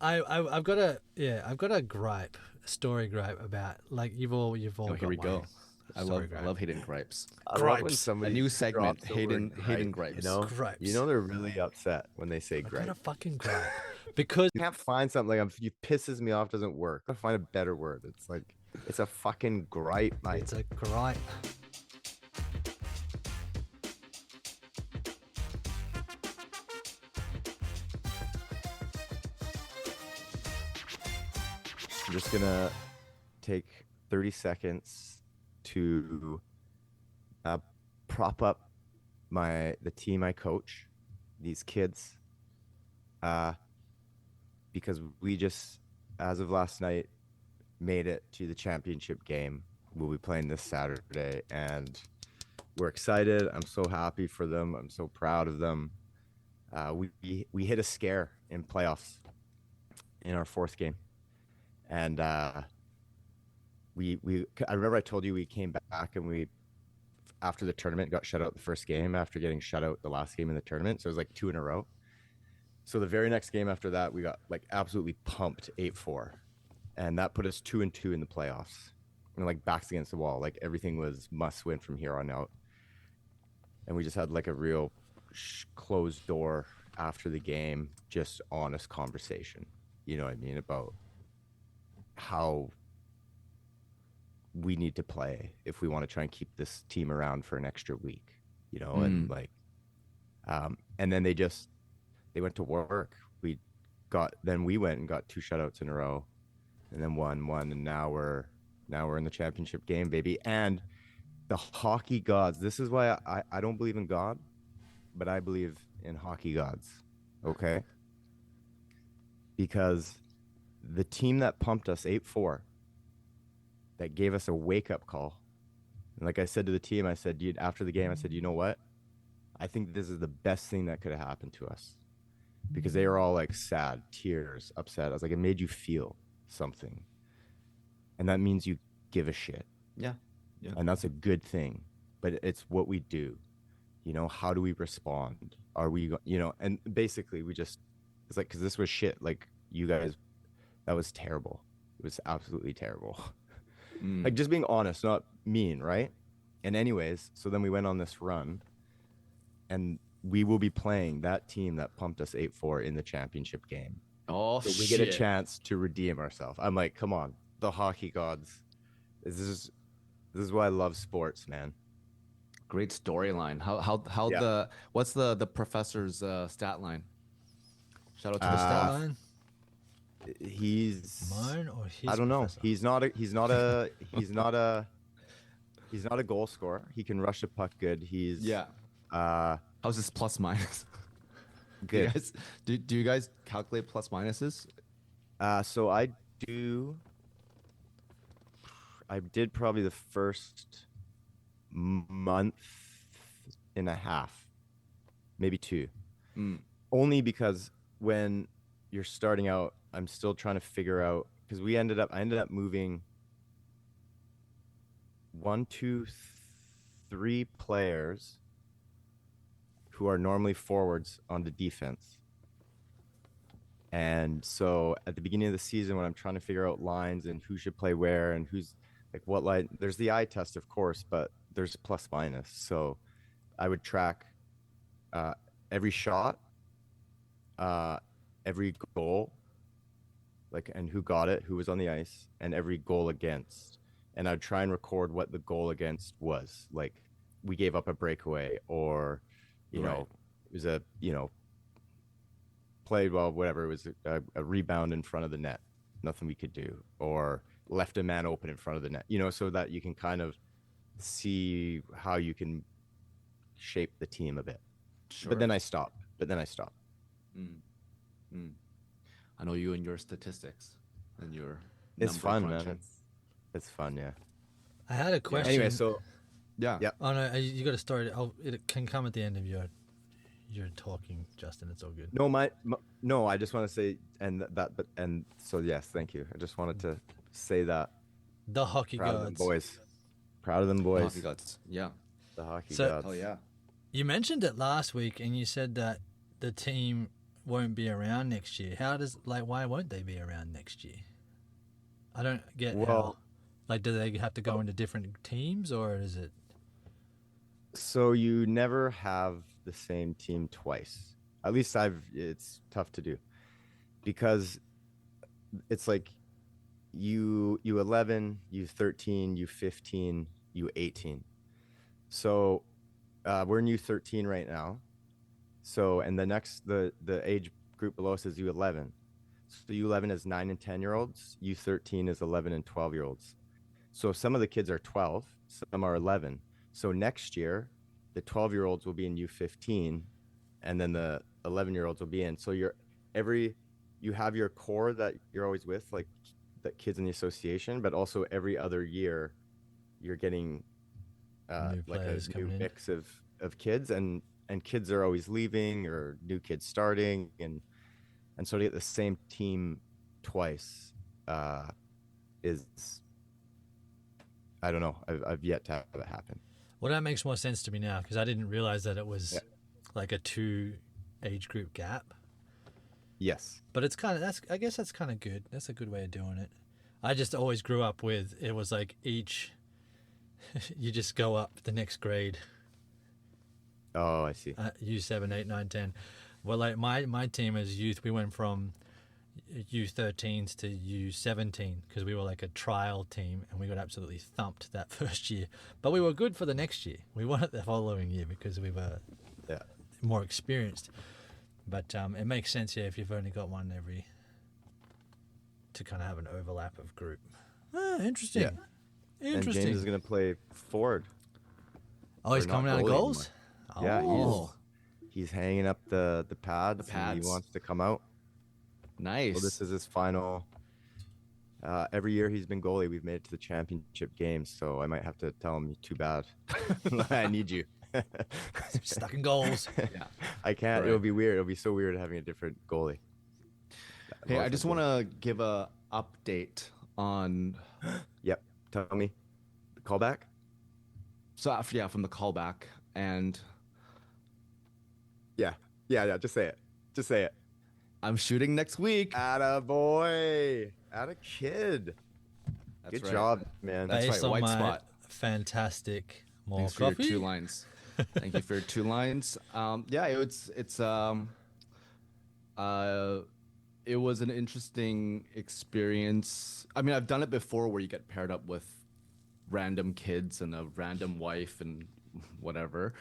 I've got a gripe, a story gripe about like you've all Oh, got here we go. I story love gripe. I love Hayden gripes. I love when Gripes. somebody A new segment, drops the word Hayden gripe, gripes. You know, Gripes. they're really upset when they say I've got a gripe. fucking gripe because You can't find something like it pisses me off doesn't work. I find a better word. It's like it's a fucking gripe, mate. it's a gripe. I'm just gonna take 30 seconds to prop up the team I coach, these kids, because we just, as of last night, made it to the championship game. We'll be playing this Saturday, and we're excited. I'm so happy for them. I'm so proud of them. We hit a scare in playoffs in our fourth game. And I remember I told you we came back and we, after the tournament, got shut out the first game after getting shut out the last game in the tournament. So it was like 2 in a row. So the very next game after that, we got like absolutely pumped 8-4. And that put us 2-2 in the playoffs. And like backs against the wall, like everything was must win from here on out. And we just had like a real closed door after the game, just honest conversation. You know what I mean? About how we need to play if we want to try and keep this team around for an extra week, you know, and like, and then they went to work. We went and got 2 shutouts in a row and then won, and now we're in the championship game, baby. And the hockey gods, this is why I don't believe in God, but I believe in hockey gods. Okay. Because the team that pumped us 8-4, that gave us a wake-up call. And like I said to the team, I said, dude, after the game, I said, you know what? I think this is the best thing that could have happened to us. Because they were all like sad, tears, upset. I was like, it made you feel something. And that means you give a shit. Yeah. And that's a good thing. But it's what we do. You know, how do we respond? Are we, you know, and basically it's like, because this was shit. Like, you guys, that was terrible. It was absolutely terrible. Like, just being honest, not mean, right? And anyways, so then we went on this run, and we will be playing that team that pumped us 8-4 in the championship game. Oh, so we get a chance to redeem ourselves. I'm like, come on, the hockey gods. This is why I love sports, man. Great storyline. What's the professor's stat line? Shout out to the staff. Line? He's mine or his? I don't know. Professor? He's not a goal scorer. He can rush a puck good. How's his plus minus? Good. Do you guys calculate plus minuses? So I did probably the first month and a half, maybe 2. Only because when you're starting out, I'm still trying to figure out, because I ended up moving 1, 2, 3 players who are normally forwards on the defense. And so at the beginning of the season, when I'm trying to figure out lines and who should play where and who's like what line, there's the eye test, of course, but there's plus minus. So I would track every shot, every goal, like, and who got it, who was on the ice, and every goal against. And I'd try and record what the goal against was. Like, we gave up a breakaway, or, you know, it was a, you know, played well, whatever. It was a rebound in front of the net. Nothing we could do. Or left a man open in front of the net, you know, so that you can kind of see how you can shape the team a bit. Sure. But then I stopped. I know you and your statistics and your it's fun, man. It's fun, yeah. I had a question. Anyway, so yeah. Oh no, you got to start. It can come at the end of your talking, Justin. It's all good. No, I just want to say, so yes, thank you. I just wanted to say that the hockey proud gods, of them boys. Proud of them boys. Hockey gods. Yeah. The hockey gods. Oh yeah. You mentioned it last week, and you said that the team won't be around next year. How does why won't they be around next year? I don't get how. Like, do they have to go into different teams, or is it? So you never have the same team twice. At least it's tough to do because it's like U11, U13, U15, U18. So we're in U13 right now. So, and the age group below us is U11. So U11 is 9 and 10-year-olds. U13 is 11 and 12-year-olds. So some of the kids are 12, some are 11. So next year, the 12-year-olds will be in U15, and then the 11-year-olds will be in. So you have your core that you're always with, like the kids in the association, but also every other year, you're getting like a new mix of kids, and kids are always leaving or new kids starting, and so to get the same team twice is, I don't know. I've yet to have it happen. Well, that makes more sense to me now because I didn't realize that it was like a 2 age group gap. Yes, but it's kind of I guess that's kind of good. That's a good way of doing it. I just always grew up with it was like each you just go up the next grade. Oh, I see. U7, 8, 9, 10. Well, like my team as youth, we went from U13s to U17 because we were like a trial team and we got absolutely thumped that first year. But we were good for the next year. We won it the following year because we were more experienced. But it makes sense here if you've only got one to kind of have an overlap of group. Interesting. Yeah. Interesting. And James is going to play forward. Oh, he's coming out of goals? Yeah, he's hanging up the pads. And he wants to come out. Nice. So this is his final. Every year he's been goalie. We've made it to the championship games, so I might have to tell him, too bad. I need you. Stuck in goals. Yeah. I can't. Right. It'll be weird. It'll be so weird having a different goalie. Hey, I just want to give a update on. Yep. Tell me. The callback? So, from the callback. And. Yeah. Just say it. I'm shooting next week. Atta boy. Atta kid. Good job, man. That's right. White spot. Fantastic. More Thanks coffee. For your 2 lines. Thank you for your 2 lines. It was an interesting experience. I mean, I've done it before where you get paired up with random kids and a random wife and whatever.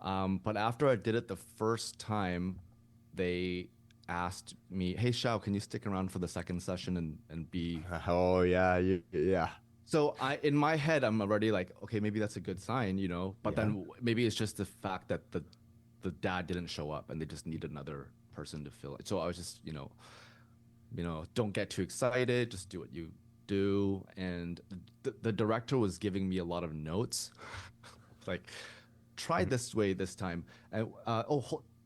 But after I did it the first time, they asked me, "Hey, Shao, can you stick around for the second session and be?" Oh yeah. So in my head, I'm already like, okay, maybe that's a good sign, But then maybe it's just the fact that the dad didn't show up and they just need another person to fill it. So I was just, don't get too excited, just do what you do. And the director was giving me a lot of notes, like, try this way this time, and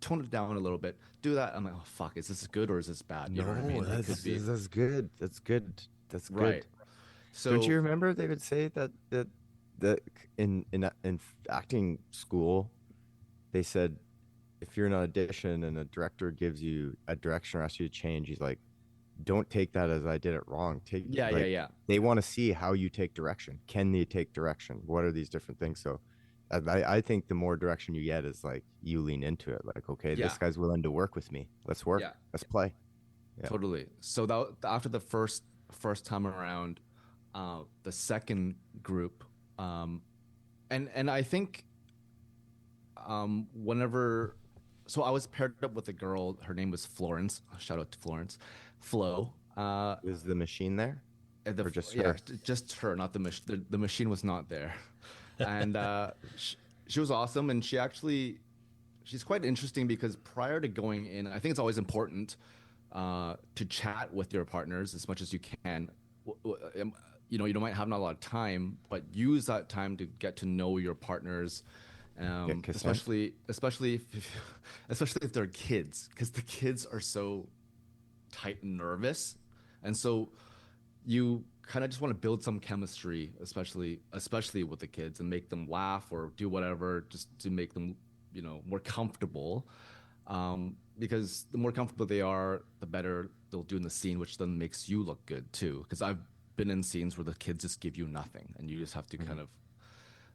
tone it down a little bit. Do that. I'm like, oh fuck, is this good or is this bad? You know what I mean? That's good. That's good. That's good. Right. So don't you remember they would say that in acting school, they said if you're in an audition and a director gives you a direction or asks you to change, he's like, don't take that as I did it wrong. They want to see how you take direction. Can you take direction? What are these different things? So I think the more direction you get is like you lean into it. Like, okay, this guy's willing to work with me. Let's work. Yeah. Let's play. Yeah. Totally. So after the first time around, the second group, and I think whenever, so I was paired up with a girl. Her name was Florence. Shout out to Florence. Flo. Is the machine there? Or just her? Yeah, just her, not the machine. The machine was not there. And she was awesome, and she's quite interesting because prior to going in, I think it's always important to chat with your partners as much as you can. You might have not a lot of time, but use that time to get to know your partners, especially if they're kids, because the kids are so tight and nervous, and so you kind of just want to build some chemistry, especially with the kids, and make them laugh or do whatever just to make them, more comfortable. because the more comfortable they are, the better they'll do in the scene, which then makes you look good too. Because I've been in scenes where the kids just give you nothing, and you just have to kind of,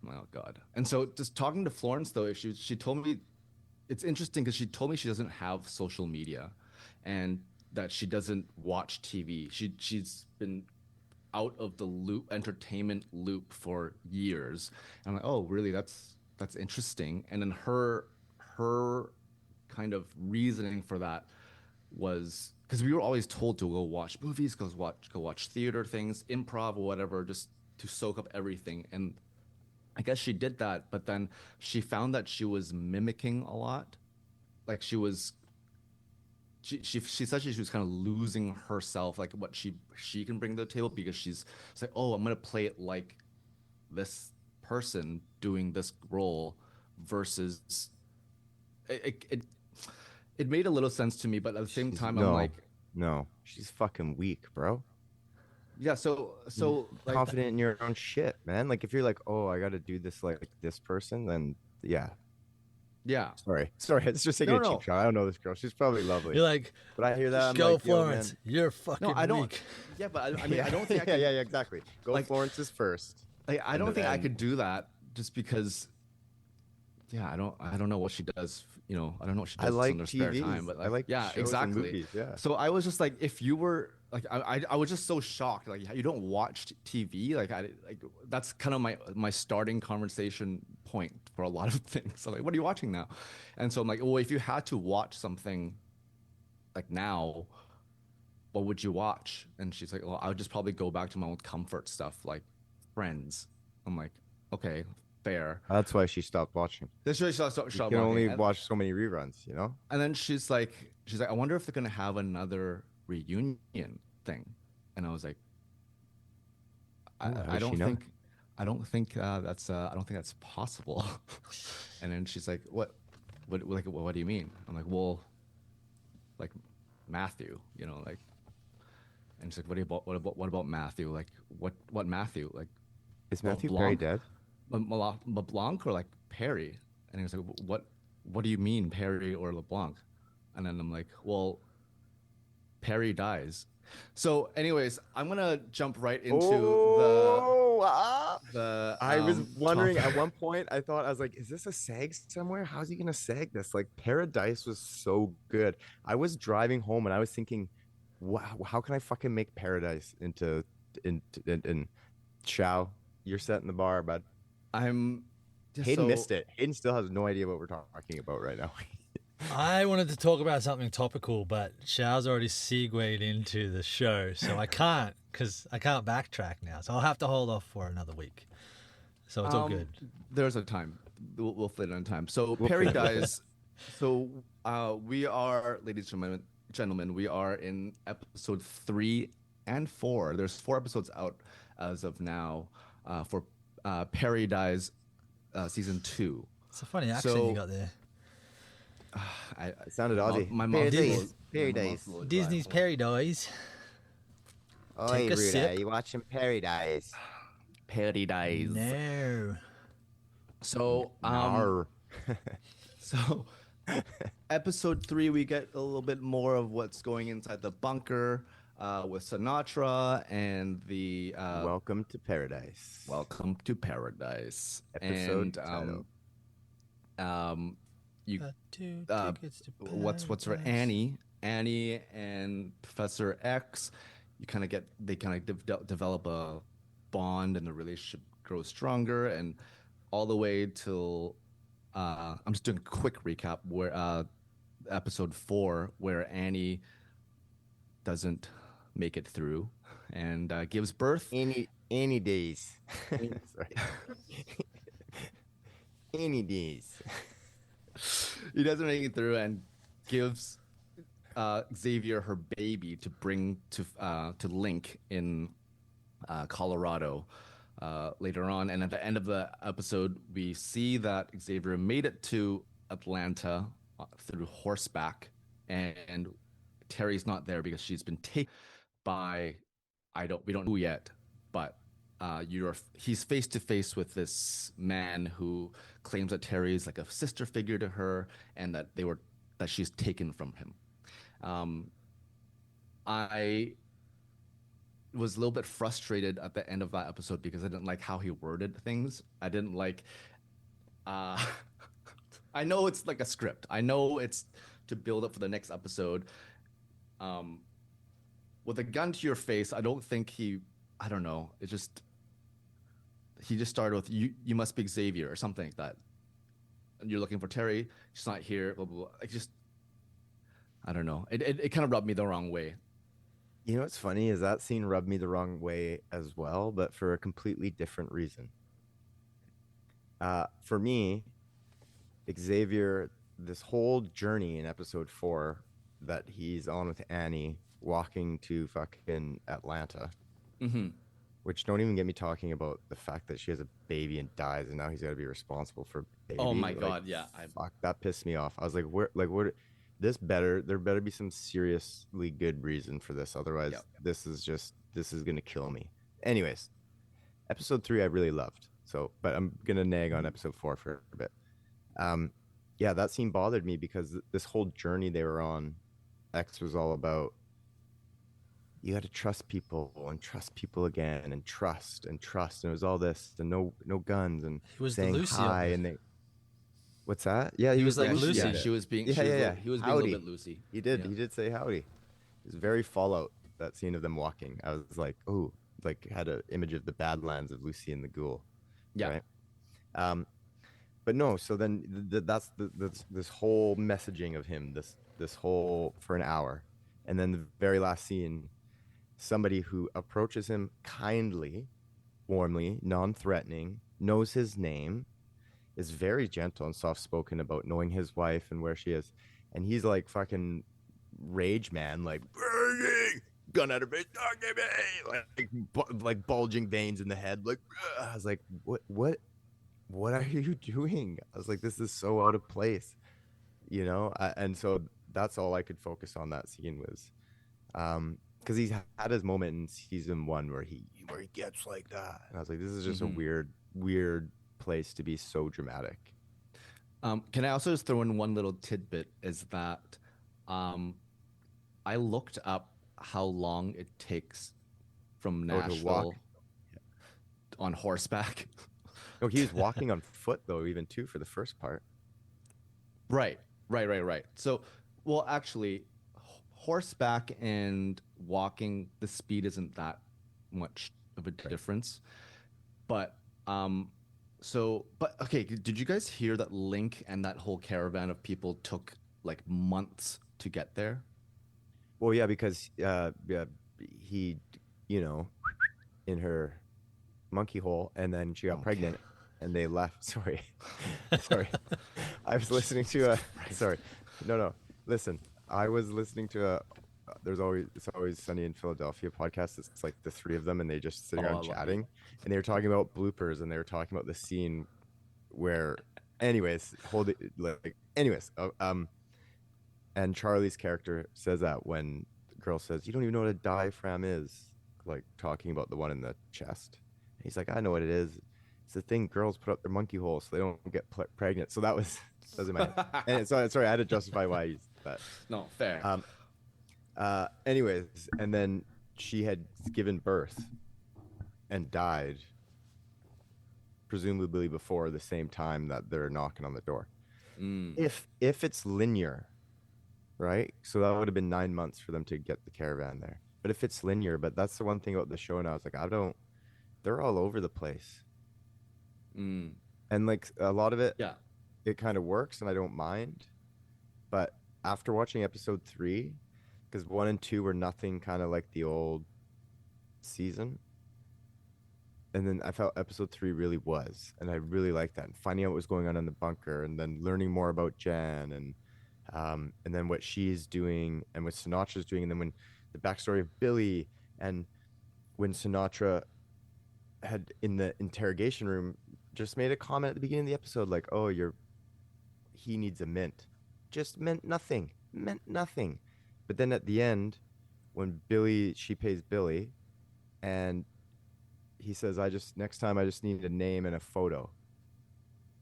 oh god. And so, just talking to Florence though, if she told me, it's interesting because she told me she doesn't have social media, and that she doesn't watch TV. She's been out of the loop, entertainment loop for years. And I'm like, oh, really? That's interesting. And then her kind of reasoning for that was because we were always told to go watch movies, go watch theater things, improv or whatever, just to soak up everything. And I guess she did that, but then she found that she was mimicking a lot. Like she said she was kind of losing herself, like what she can bring to the table, because she's like, oh, I'm gonna play it like this person doing this role, versus it made a little sense to me, but at the same time, I'm like, no, she's fucking weak, bro. yeah. So like, confident in your own shit, man. Like if you're like, oh, I got to do this like this person, then yeah. Sorry. It's just taking a cheap shot. I don't know this girl. She's probably lovely. You're like, but I hear that. I'm go like, Florence. You're fucking no, I don't. weak. Yeah, but I mean, I don't think I could, yeah, exactly. Go like, Florence is first. Like, I don't think I could do that just because. Yeah, I don't know what she does. You know, I don't know what she does in her spare time. But I like exactly. Movies, yeah. So I was just like, if you were like, I was just so shocked. Like, you don't watch TV. Like that's kind of my starting conversation point for a lot of things. So like, what are you watching now? And so I'm like, well, if you had to watch something like now, what would you watch? And she's like, well, I would just probably go back to my own comfort stuff, like Friends. I'm like, okay, fair. That's why she stopped watching. That's why she stopped you can only watch so many reruns, you know? And then she's like, I wonder if they're gonna have another reunion thing. And I was like, I don't think that's possible. And then she's like, what do you mean? I'm like, well, like Matthew, you know, like. And she's like, what about Matthew? Like, what Matthew? Like, is Matthew Perry dead? LeBlanc or like Perry? And he was like, what do you mean, Perry or LeBlanc? And then I'm like, well, Perry dies. So anyways, I'm gonna jump right into the I was wondering at one point, I was like, is this a seg somewhere? How's he gonna seg this? Like, Paradise was so good. I was driving home and I was thinking, wow, how can I fucking make Paradise into Chow? You're setting the bar, bud. Hayden missed it. Hayden still has no idea what we're talking about right now. I wanted to talk about something topical, but Xiao's already segued into the show, so I can't, because I can't backtrack now. So I'll have to hold off for another week. So it's all good. There's a time. We'll fit it on time. So Perry dies. So we are, ladies and gentlemen, we are in episode 3 and 4. There's 4 episodes out as of now for Perry Dies season 2. It's a funny accent you got there. It sounded Aussie. My mom Paradise. Disney's Paradise. Take a sip. You watching Paradise? Paradise. No. So so episode 3, we get a little bit more of what's going inside the bunker with Sinatra and the Welcome to Paradise. Welcome to Paradise. Episode and what's her Annie and Professor X, they kind of develop a bond and the relationship grows stronger, and all the way till I'm just doing a quick recap where episode 4, where Annie doesn't make it through and gives birth. Annie days. Sorry. Annie days. He doesn't make it through and gives Xavier her baby to bring to Link in Colorado later on. And at the end of the episode, we see that Xavier made it to Atlanta through horseback, and Terry's not there because she's been taken by we don't know yet, but he's face to face with this man who claims that Terry is like a sister figure to her, and that that she's taken from him. I was a little bit frustrated at the end of that episode because I didn't like how he worded things. I didn't like. I know it's like a script. I know it's to build up for the next episode. With a gun to your face, I don't think he. I don't know. It just. He just started with you. You must be Xavier or something like that. And you're looking for Terry. She's not here. Blah blah blah. Like just. I don't know. It kind of rubbed me the wrong way. You know what's funny is that scene rubbed me the wrong way as well, but for a completely different reason. For me, Xavier, this whole journey in episode 4 that he's on with Annie, walking to fucking Atlanta, which don't even get me talking about the fact that she has a baby and dies, and now he's got to be responsible for a baby. Oh my God, yeah. Fuck, that pissed me off. I was like, what? There better be some seriously good reason for this. Otherwise, this is going to kill me. Anyways, episode 3 I really loved. So, but I'm going to nag on episode 4 for a bit. Yeah, that scene bothered me because this whole journey they were on, X was all about, you got to trust people and trust people again and trust. And it was all this and no guns and saying hi and they. What's that? Yeah, he was like Lucy. Lucy. Yeah, she was being. Yeah. He was being howdy. a little bit Lucy. He did say howdy. It was very Fallout, that scene of them walking. I was like, oh, like had an image of the Badlands of Lucy and the Ghoul. Yeah. Right? But no. So then that's this whole messaging of him. This whole for an hour, and then the very last scene, somebody who approaches him kindly, warmly, non-threatening, knows his name, is very gentle and soft-spoken about knowing his wife and where she is, and he's like fucking rage man, like gun at her face, like bulging veins in the head, like I was like, what are you doing? I was like, this is so out of place, you know. And so that's all I could focus on that scene was, because he's had his moment in season 1 where he gets like that, and I was like, this is just a weird place to be so dramatic. Can I also just throw in one little tidbit is that I looked up how long it takes from Nashville on horseback. No, he was walking on foot though, even too, for the first part. Right. So, well, actually, horseback and walking, the speed isn't that much of a difference. But but okay, did you guys hear that Link and that whole caravan of people took like months to get there? Well, yeah, because he, you know, in her monkey hole, and then she got pregnant, and they left. Sorry. I was listening to sorry, no. Listen, I was listening to It's Always Sunny in Philadelphia podcast. It's like the 3 of them, and they just sitting around chatting, and they were talking about bloopers, and they were talking about the scene where, and Charlie's character says that when the girl says, "You don't even know what a diaphragm is," like talking about the one in the chest. And he's like, "I know what it is. It's the thing girls put up their monkey hole so they don't get pregnant." So that was in my head. And so sorry, I had to justify why I used that. No, fair. Anyways, and then she had given birth and died, presumably before the same time that they're knocking on the door. If it's linear, right? So that would have been 9 months for them to get the caravan there. But if it's linear, but that's the one thing about the show now. It's like they're all over the place. And like a lot of it, it kind of works, and I don't mind. But after watching episode 3. Because 1 and 2 were nothing kind of like the old season. And then I felt episode 3 really was. And I really liked that. And finding out what was going on in the bunker, and then learning more about Jan, and then what she's doing and what Sinatra's doing. And then when the backstory of Billy, and when Sinatra had in the interrogation room just made a comment at the beginning of the episode, like, "Oh, he needs a mint." Just meant nothing. But then at the end, when she pays Billy, and he says, next time I just need a name and a photo.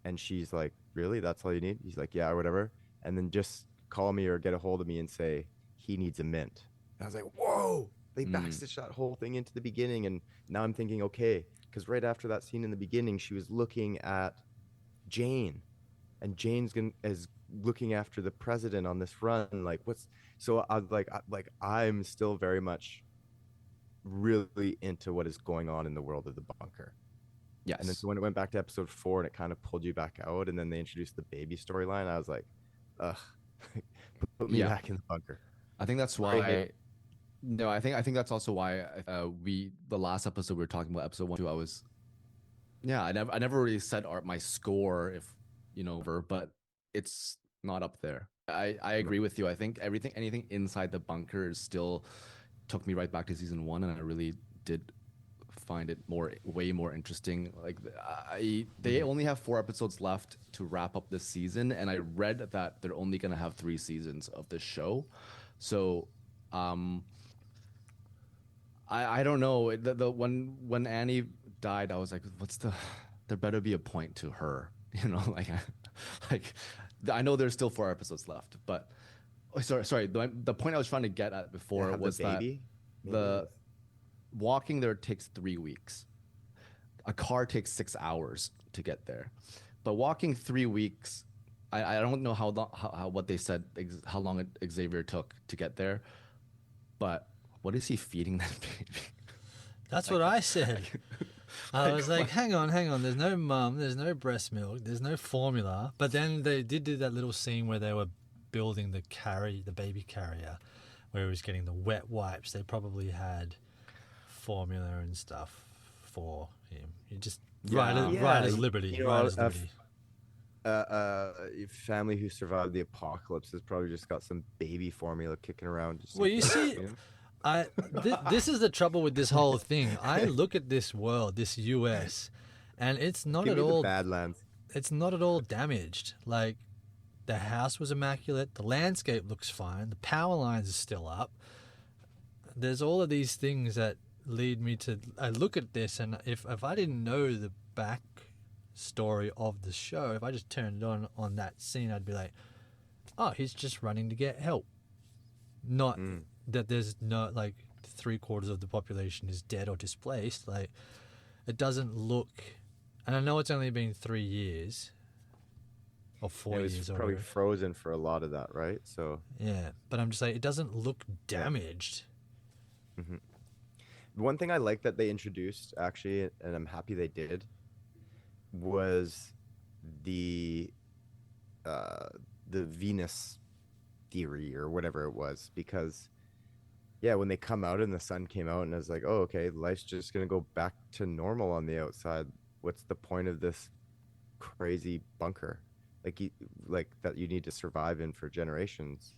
And she's like, "Really? That's all you need?" He's like, "Yeah, or whatever." And then just call me or get a hold of me and say he needs a mint. And I was like, whoa, they backstitched that whole thing into the beginning. And now I'm thinking, okay, because right after that scene in the beginning, she was looking at Jane, and is looking after the president on this run. Like, so I was like, I'm still very much really into what is going on in the world of the bunker. Yes. And then so when it went back to episode 4 and it kind of pulled you back out, and then they introduced the baby storyline, I was like, ugh, put me back in the bunker. I think that's why. No, I think that's also why the last episode we were talking about, episode 1, 2, I never really set my score, if but it's not up there. I agree with you. I think anything inside the bunker is still took me right back to season 1, and I really did find it way more interesting. Like they only have 4 episodes left to wrap up this season, and I read that they're only gonna have 3 seasons of this show. So I don't know. When Annie died, I was like, there better be a point to her, like I know there's still 4 episodes left, but sorry. The point I was trying to get at before was that the walking there takes 3 weeks. A car takes 6 hours to get there, but walking 3 weeks, I don't know how what they said, how long Xavier took to get there, but what is he feeding that baby? That's what I said. I was like, hang on. There's no mum, there's no breast milk, there's no formula. But then they did do that little scene where they were building the baby carrier, where he was getting the wet wipes. They probably had formula and stuff for him. You just ride his liberty. Family who survived the apocalypse has probably just got some baby formula kicking around. Well, you see, this is the trouble with this whole thing. I look at this world, this US, and it's not at all Badlands. It's not at all damaged. Like, the house was immaculate. The landscape looks fine. The power lines are still up. There's all of these things that lead me to. I look at this, and if I didn't know the back story of the show, if I just turned it on that scene, I'd be like, oh, he's just running to get help. Not that there's no, like, 3/4 of the population is dead or displaced. Like, it doesn't look, and I know it's only been 3 years or 4 years. It was probably frozen for a lot of that, right? So yeah, but I'm just like, it doesn't look damaged. Mm-hmm. One thing I like that they introduced, actually, and I'm happy they did, was the Venus theory or whatever it was, because when they come out and the sun came out and I was like, oh, okay, life's just gonna go back to normal on the outside. What's the point of this crazy bunker like that you need to survive in for generations,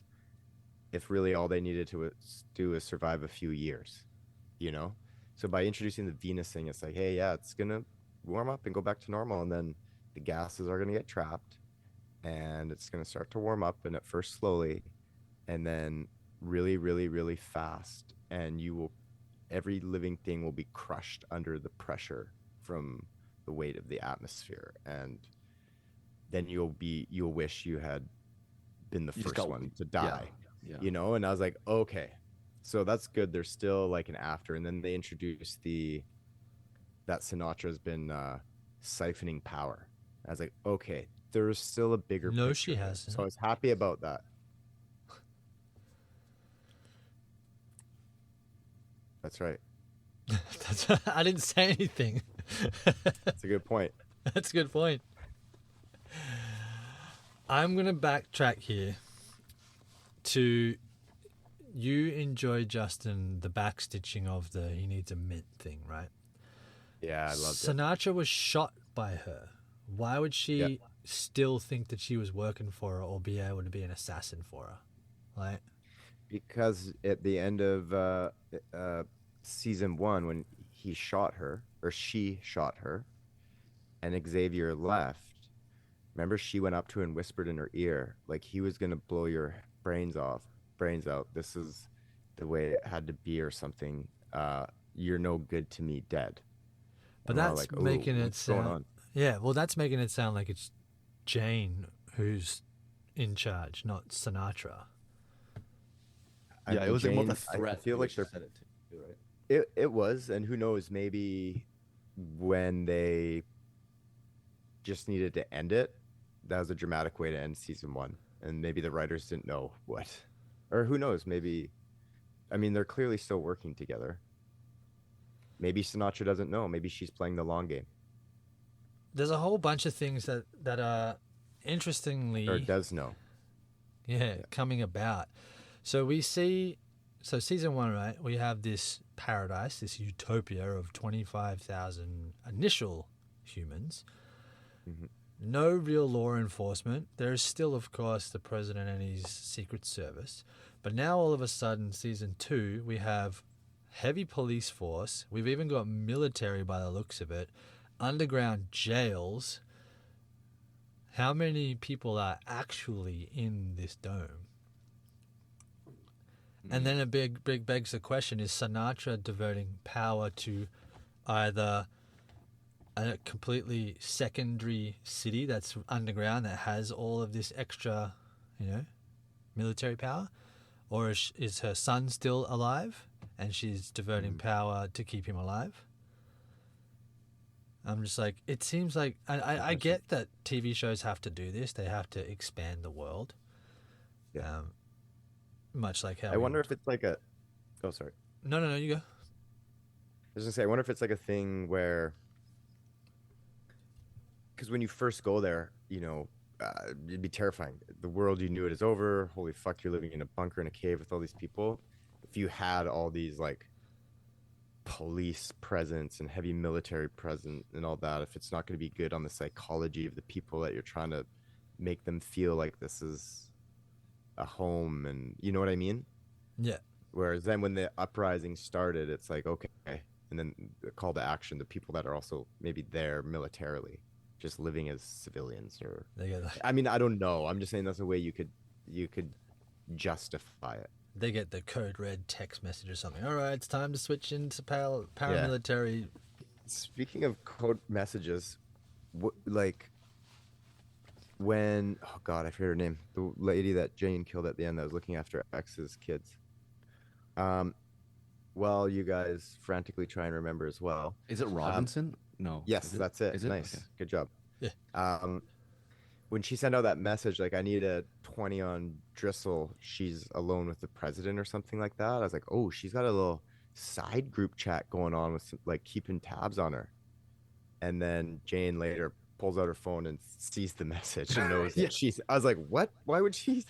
if really all they needed to do is survive a few years, so by introducing the Venus thing, it's like, hey, it's gonna warm up and go back to normal, and then the gases are gonna get trapped and it's going to start to warm up, and at first slowly, and then really, really, really fast. And every living thing will be crushed under the pressure from the weight of the atmosphere. And then you'll wish you had been the first one to die, And I was like, okay, so that's good. There's still like an after. And then they introduced that Sinatra's been siphoning power. I was like, okay, there's still a bigger picture. No, she hasn't. So I was happy about that. That's right. I didn't say anything. That's a good point. That's a good point. I'm going to backtrack here to, you enjoy, Justin, the backstitching of the he needs a mint thing, right? Yeah, I loved it. Sinatra was shot by her. Why would she still think that she was working for her or be able to be an assassin for her? Like, because at the end of season 1, when he shot her, or she shot her, and Xavier left, remember, she went up to her and whispered in her ear, like, he was gonna blow your brains out. This is the way it had to be, or something. You're no good to me, dead. But that's like, making it sound. Yeah, well, that's making it sound like it's Jane who's in charge, not Sinatra. I Yeah, mean, it was like more of a Jane, threat. I feel the way like she they're said it too, right? it was, and who knows, maybe when they just needed to end it, that was a dramatic way to end season one. And maybe the writers didn't know what, or who knows, maybe, I mean, they're clearly still working together. Maybe Sinatra doesn't know. Maybe she's playing the long game, There's a whole bunch of things that are or interestingly, does know. yeah, coming about. So we see, so season one, right? We have this paradise, this utopia of 25,000 initial humans. Mhm. No real law enforcement. There is still, of course, the president and his secret service. But now, all of a sudden, season two, we have heavy police force. We've even got military by the looks of it, underground jails. How many people are actually in this dome? And then a big begs the question, is Sinatra devoting power to either a completely secondary city that's underground that has all of this extra, military power? Or is her son still alive and she's devoting power to keep him alive? I'm just like, it seems like, I get that TV shows have to do this. They have to expand the world. Yeah. Much like how I wonder if it's like a, oh, sorry. No, you go. I was gonna say, I wonder if it's like a thing where, because when you first go there, it'd be terrifying. The world you knew it is over. Holy fuck, you're living in a bunker in a cave with all these people. If you had all these like police presence and heavy military presence and all that, if it's not going to be good on the psychology of the people that you're trying to make them feel like this is a home, and you know what I mean? Yeah. Whereas then when the uprising started, it's like, okay, and then the call to action, the people that are also maybe there militarily, just living as civilians, or They get I mean, I don't know. I'm just saying that's a way you could justify it. they get the code red text message or something. All right, it's time to switch into paramilitary. Speaking of code messages, like when, oh god, I forget her name, the lady that Jane killed at the end that was looking after X's kids. Well, you guys frantically try and remember as well. Is it Robinson? No. Yes, that's it. Is it? Nice. Okay. Good job. Yeah. When she sent out that message, like, I need a 20 on Driscoll, she's alone with the president or something like that. I was like, oh, she's got a little side group chat going on with some, like, keeping tabs on her. And then Jane later pulls out her phone and sees the message and knows that she's, I was like, what? Why would she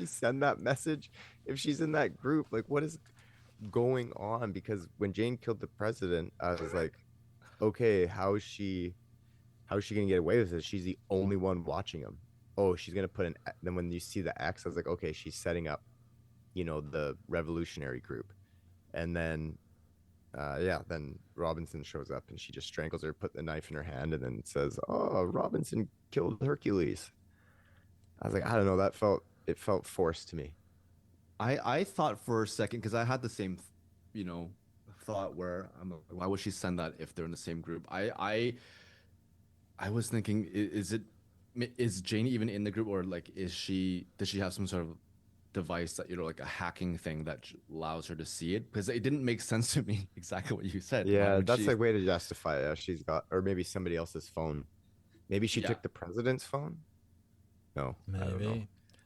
send that message if she's in that group? Like, what is going on? Because when Jane killed the president, I was like, okay, how is she gonna get away with this? She's the only one watching him. Oh, she's gonna put an, then when you see the X, I was like, okay, she's setting up, the revolutionary group. And then then Robinson shows up and she just strangles her, put the knife in her hand, and then says, oh, Robinson killed Hercules. I was like, I don't know, it felt forced to me. I thought for a second, because I had the same, thought where I'm like, why would she send that if they're in the same group? I was thinking, is Janie even in the group, or like, does she have some sort of device that, like a hacking thing that allows her to see it? Because it didn't make sense to me exactly what you said. Yeah, that's a way to justify it. She's got, or maybe somebody else's phone. Maybe she took the president's phone. No, Maybe. I don't know.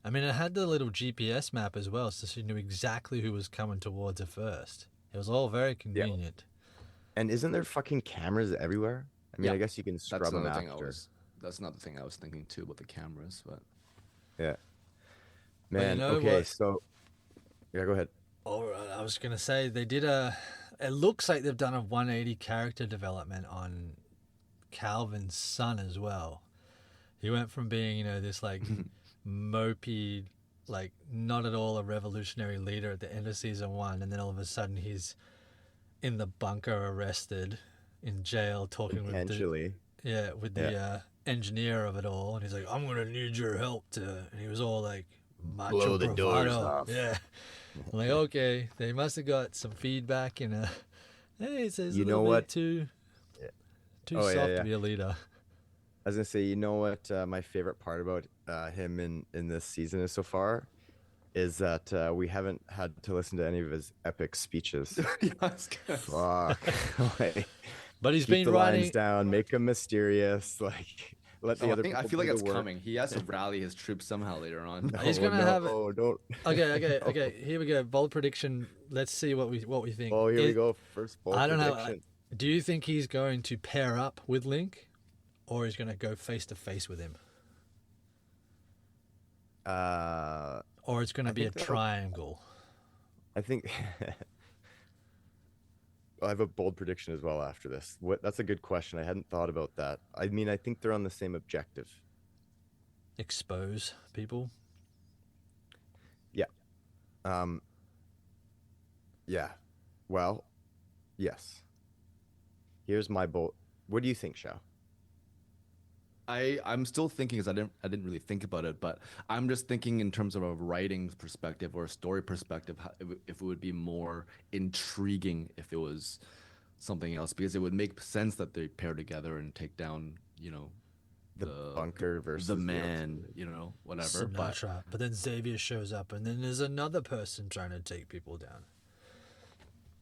I mean, it had the little GPS map as well, so she knew exactly who was coming towards her first. It was all very convenient. Yeah. And isn't there fucking cameras everywhere? I mean, I guess you can scrub them after. That's another thing I was thinking too about the cameras, but yeah. Man, But okay, what? so yeah, go ahead. All right, I was going to say, it looks like they've done a 180 character development on Calvin's son as well. He went from being, this like mopey, like not at all a revolutionary leader at the end of season one, and then all of a sudden he's in the bunker, arrested, in jail, talking with the engineer of it all, and he's like, I'm gonna need your help and he was all like macho blow the doors bravado. off. Yeah. I'm like, okay, they must have got some feedback in hey, it says You a know little what? bit too soft to be a leader. I was gonna say, you know what my favorite part about him in this season so far is that we haven't had to listen to any of his epic speeches. Yeah, I was gonna say. Fuck. Like, But he's keep been the lines writing. down, make them mysterious, like let the Oh, other I people feel do like the it's work. coming. He has to rally his troops somehow later on. He's No, gonna have. don't. Okay. Here we go. Bold prediction. Let's see what we think. Oh, here we go. First bold I don't know. prediction. Do you think he's going to pair up with Link, or he's going to go face to face with him, or it's going to be a triangle? I think I have a bold prediction as well after this. That's a good question. I hadn't thought about that. I mean, I think they're on the same objective. Expose people. Yeah. Yeah. Well, yes. Here's my bold. What do you think, Shao? I'm still thinking because I didn't really think about it, but I'm just thinking in terms of a writing perspective or a story perspective, if it would be more intriguing if it was something else, because it would make sense that they pair together and take down, The bunker versus the man, whatever. Sinatra. But then Xavier shows up, and then there's another person trying to take people down.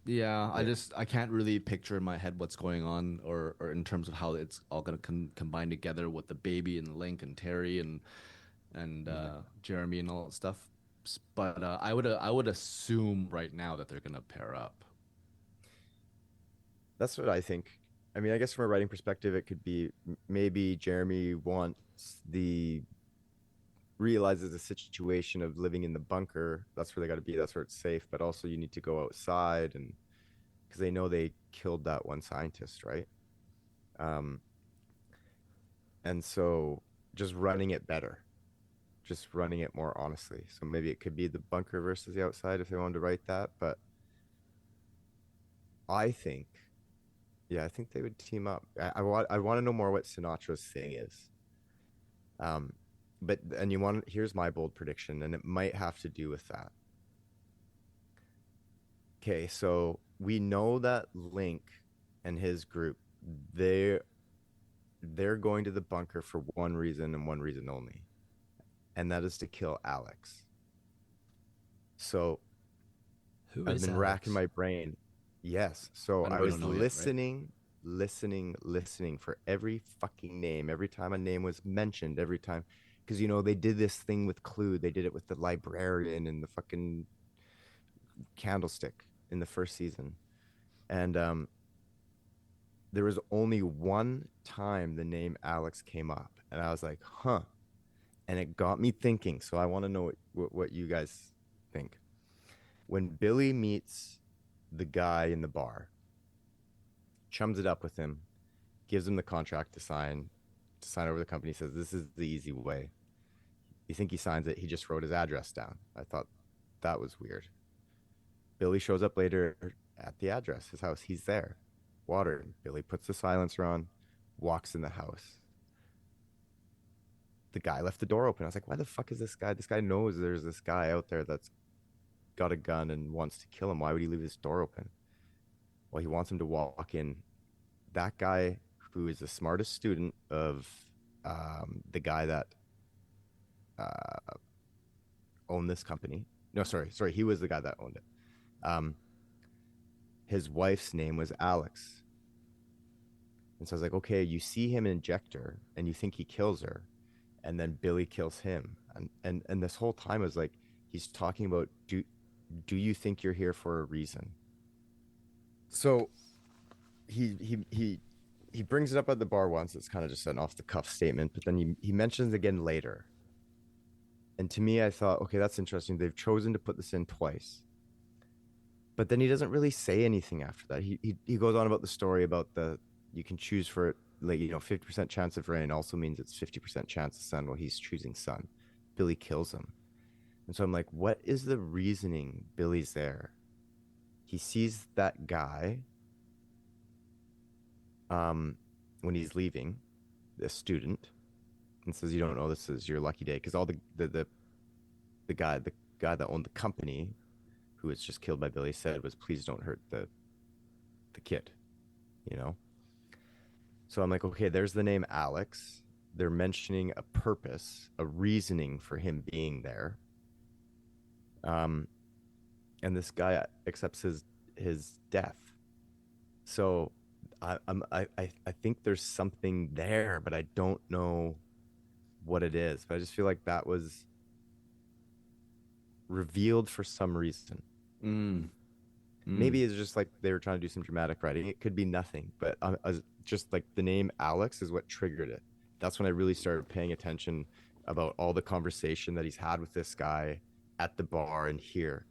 Yeah, I can't really picture in my head what's going on, or in terms of how it's all gonna combine together with the baby and Link and Terry and Jeremy and all that stuff. But I would assume right now that they're gonna pair up. That's what I think. I mean, I guess from a writing perspective, it could be maybe Jeremy realizes the situation of living in the bunker. That's where they got to be. That's where it's safe. But also, you need to go outside, and because they know they killed that one scientist, right? And so just running it better, just running it more honestly. So maybe it could be the bunker versus the outside if they wanted to write that. But I think, yeah, I think they would team up. I want to know more what Sinatra's thing is. But here's my bold prediction, and it might have to do with that. Okay, so we know that Link and his group, they're going to the bunker for one reason and one reason only, and that is to kill Alex. So I've been racking my brain. Yes, so I was listening for every fucking name, every time a name was mentioned, every time. Because, they did this thing with Clue. They did it with the librarian and the fucking candlestick in the first season. And there was only one time the name Alex came up. And I was like, huh. And it got me thinking. So I want to know what you guys think. When Billy meets the guy in the bar, chums it up with him, gives him the contract to sign over the company, says, this is the easy way. You think he signs it? He just wrote his address down. I thought that was weird. Billy shows up later at the address, his house. He's there, watering. Billy puts the silencer on, walks in the house. The guy left the door open. I was like, why the fuck is this guy? This guy knows there's this guy out there that's got a gun and wants to kill him. Why would he leave his door open? Well, he wants him to walk in. That guy, who is the smartest student of the guy that owned this company. No, sorry. He was the guy that owned it. His wife's name was Alex. And so I was like, okay, you see him inject her and you think he kills her. And then Billy kills him. And this whole time I was like, he's talking about, do you think you're here for a reason? So he brings it up at the bar once. It's kind of just an off the cuff statement, but then he mentions it again later. And to me, I thought, okay, that's interesting. They've chosen to put this in twice. But then he doesn't really say anything after that. He goes on about the story about you can choose for it, like, 50% chance of rain also means it's 50% chance of sun. Well, he's choosing sun. Billy kills him. And so I'm like, what is the reasoning Billy's there? He sees that guy when he's leaving, the student, and says, you don't know, this is your lucky day. Because all the guy that owned the company, who was just killed by Billy, said was, please don't hurt the kid, So I'm like, okay, there's the name Alex. they're mentioning a purpose, a reasoning for him being there. And this guy accepts his death. So I think there's something there, but I don't know what it is. But I just feel like that was revealed for some reason. Maybe it's just like they were trying to do some dramatic writing. It could be nothing, but just like the name Alex is what triggered it. That's when I really started paying attention about all the conversation that he's had with this guy at the bar and here,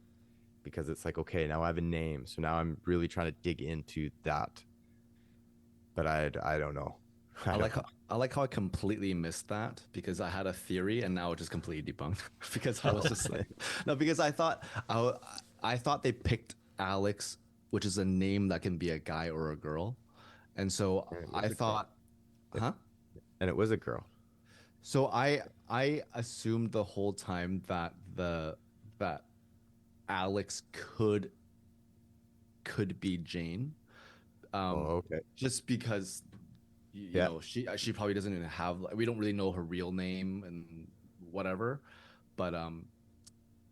because it's like, okay, now I have a name. So now I'm really trying to dig into that. But I don't know. I like how I completely missed that because I had a theory and now it just completely debunked because I was just like, no, because I thought they picked Alex, which is a name that can be a guy or a girl. And so I thought, huh? And it was a girl. So I assumed the whole time that that Alex could be Jane. Okay. Just because you know she probably doesn't even have, we don't really know her real name and whatever, but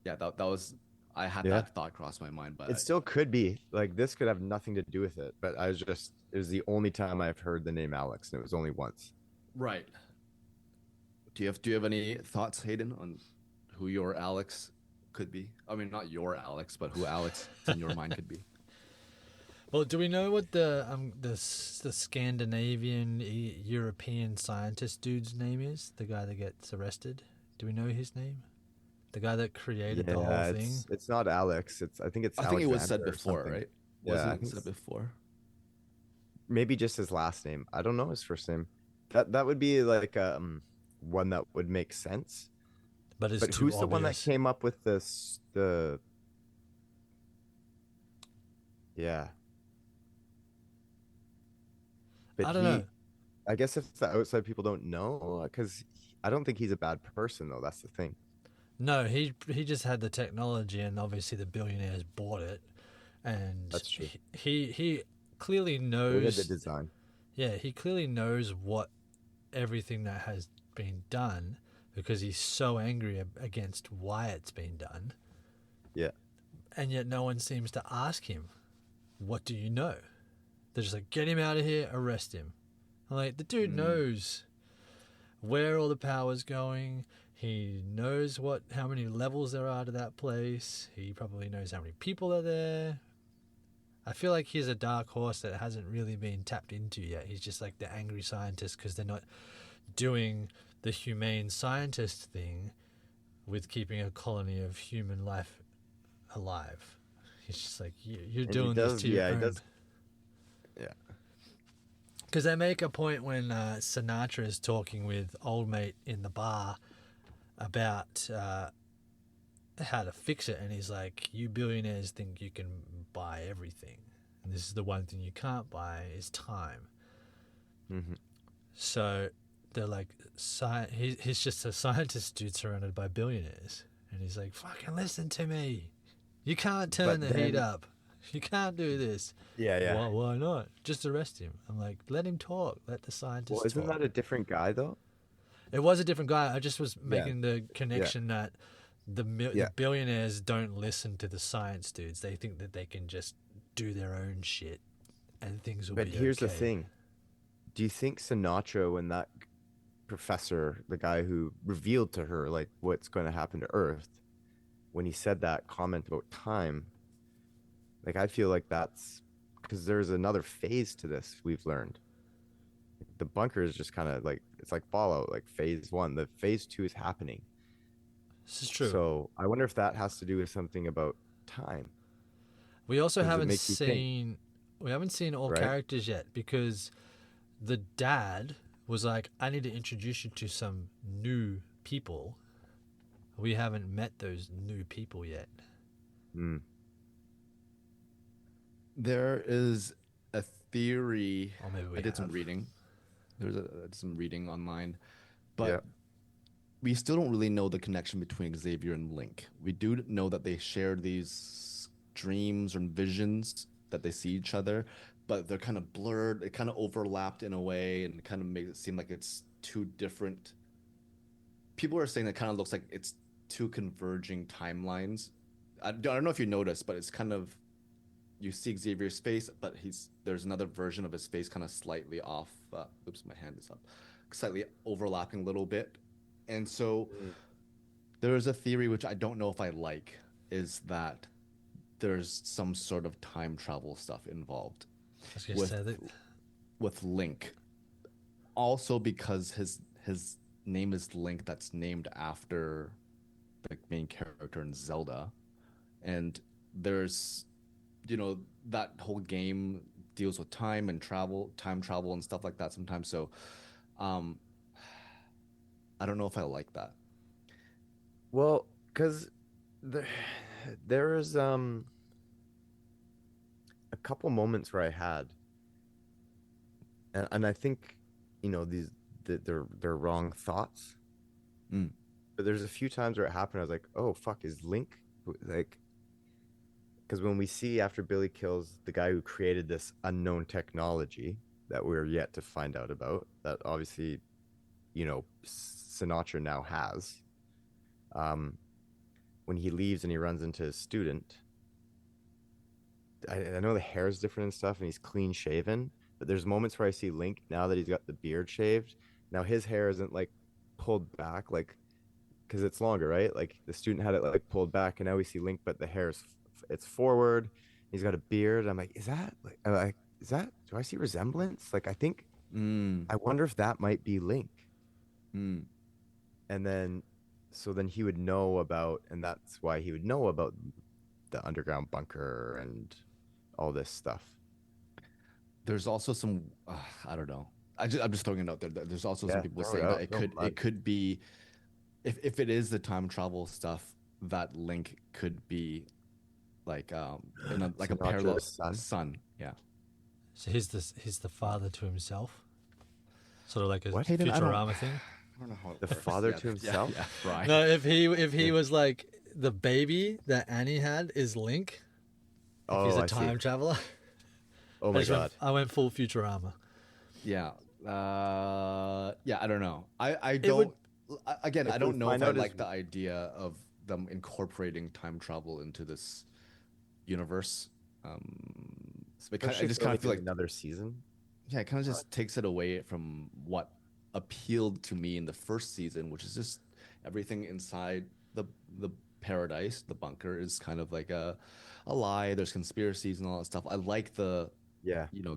yeah, that was, I had that thought cross my mind, but it still could be like this could have nothing to do with it. But it was the only time I've heard the name Alex, and it was only once. Right. Do you have any thoughts, Hayden, on who your Alex could be? I mean, not your Alex, but who Alex in your mind could be? Well, do we know what the Scandinavian European scientist dude's name is? The guy that gets arrested. Do we know his name? The guy that created the whole thing. It's not Alex. I think it was said before, right? Yeah, Wasn't it said before? Maybe just his last name. I don't know his first name. That would be like one that would make sense. But who's obvious. The one that came up with this? Yeah. But I don't know. I guess if the outside people don't know, because I don't think he's a bad person, though. That's the thing. No, he just had the technology, and obviously the billionaires bought it, and that's true. He clearly knows the design. Yeah, he clearly knows what everything that has been done because he's so angry against why it's been done. Yeah, and yet no one seems to ask him, "What do you know?" They're just like, "Get him out of here, arrest him." I'm like, the dude knows where all the power's going. He knows how many levels there are to that place. He probably knows how many people are there. I feel like he's a dark horse that hasn't really been tapped into yet. He's just like the angry scientist because they're not doing the humane scientist thing with keeping a colony of human life alive. He's just like, you're doing this to your own. He does. Yeah. Because they make a point when Sinatra is talking with old mate in the bar about how to fix it, and he's like, "You billionaires think you can buy everything, and this is the one thing you can't buy is time." Mm-hmm. So they're like, he's just a scientist dude surrounded by billionaires, and he's like, "Fucking listen to me, you can't turn the heat up. You can't do this." Yeah. Why not? Just arrest him. I'm like, let him talk. Let the scientist talk. Isn't that a different guy, though? It was a different guy. I just was making the connection that the billionaires don't listen to the science dudes. They think that they can just do their own shit and things will be okay. But here's the thing. Do you think Sinatra, when that professor, the guy who revealed to her like what's going to happen to Earth, when he said that comment about time, like I feel like that's because there's another phase to this we've learned. The bunker is just kind of like, it's like Fallout, like phase 1. The phase 2 is happening. This is true. So I wonder if that has to do with something about time. We also haven't seen all characters yet because the dad was like, "I need to introduce you to some new people." We haven't met those new people yet. There is a theory. Or maybe I did some reading. There's some reading online, but we still don't really know the connection between Xavier and Link. We do know that they share these dreams and visions that they see each other, but they're kind of blurred. It kind of overlapped in a way, and kind of makes it seem like it's two different. People are saying it kind of looks like it's two converging timelines. I don't know if you noticed, but it's kind of, you see Xavier's face, but there's another version of his face kind of slightly off. Oops, my hand is up, slightly overlapping a little bit, and so there's a theory which I don't know if I like, is that there's some sort of time travel stuff involved with Link. Also because his name is Link, that's named after the main character in Zelda. And there's, that whole game deals with time travel and stuff like that sometimes. So I don't know if I like that. Well, because there is a couple moments where I had, and I think they're wrong thoughts. But there's a few times where it happened, I was like, oh fuck, is Link like, because when we see after Billy kills the guy who created this unknown technology that we're yet to find out about, that obviously Sinatra now has, when he leaves and he runs into his student, I know the hair is different and stuff and he's clean shaven, but there's moments where I see Link now that he's got the beard shaved. Now his hair isn't like pulled back, like, because it's longer, right? Like the student had it like pulled back, and now we see Link, but the hair it's forward. He's got a beard. I'm like, is that do I see resemblance? Like, I think I wonder if that might be Link. And then he would know about, and that's why he would know about the underground bunker and all this stuff. There's also some, I don't know. I'm just throwing it out there. There's also some people saying that it could be, if it is the time travel stuff, that Link could be like in a parallel son. Yeah. So he's the father to himself, sort of like a Hayden, Futurama thing. I don't know how the father to himself. Yeah, right. No, if he was like the baby that Annie had is Link. If he's a time traveler. Oh my god! I went full Futurama. Yeah. I don't know. I don't. I don't know if I like the idea of them incorporating time travel into this universe. So I just kind of feel like another season. Yeah, it kind of just takes it away from what appealed to me in the first season, which is just everything inside the paradise, the bunker, is kind of like a lie. There's conspiracies and all that stuff. I like the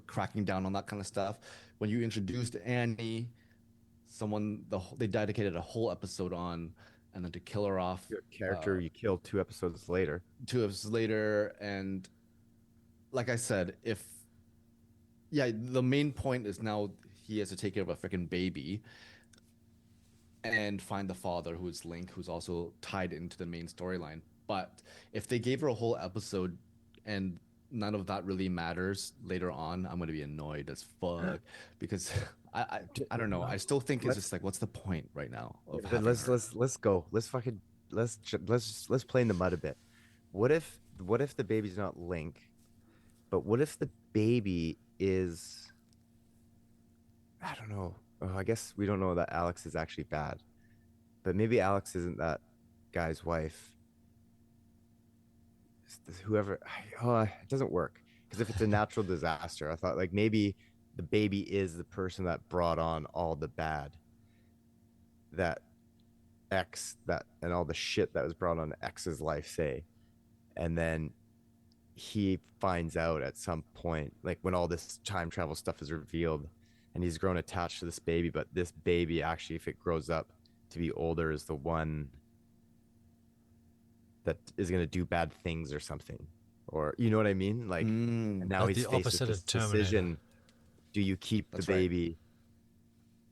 cracking down on that kind of stuff. When you introduced Annie, they dedicated a whole episode on, and then to kill her off, your character you killed 2 episodes later. 2 episodes later, and like I said, the main point is now he has to take care of a freaking baby and find the father, who is Link, who's also tied into the main storyline. But if they gave her a whole episode and none of that really matters later on, I'm going to be annoyed as fuck because I don't know. I still think it's just like, what's the point right now? Let's go. Let's play in the mud a bit. What if the baby's not Link, but what if the baby is, I don't know. Oh, I guess we don't know that Alex is actually bad, but maybe Alex isn't that guy's wife. Whoever, it doesn't work, because if it's a natural disaster, I thought like maybe the baby is the person that brought on all the bad, that and all the shit that was brought on X's life, say, and then he finds out at some point, like when all this time travel stuff is revealed, and he's grown attached to this baby, but this baby actually, if it grows up to be older, is the one that is going to do bad things or something, or you know what I mean? Like, and now he's faced with this decision: do you keep the baby,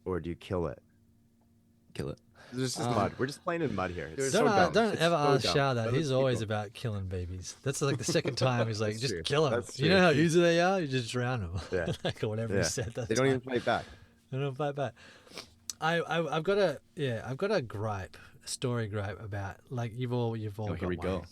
or do you kill it? Kill it. There's just mud. We're just playing in mud here. Don't ever ask Shah that. He's always about killing babies. That's like the second time he's like, just kill them. You know how easy they are? You just drown them. Yeah. Like, or whatever he said. They don't even fight back. They don't fight back. I've got a gripe, a story gripe about, like, you've all here we go.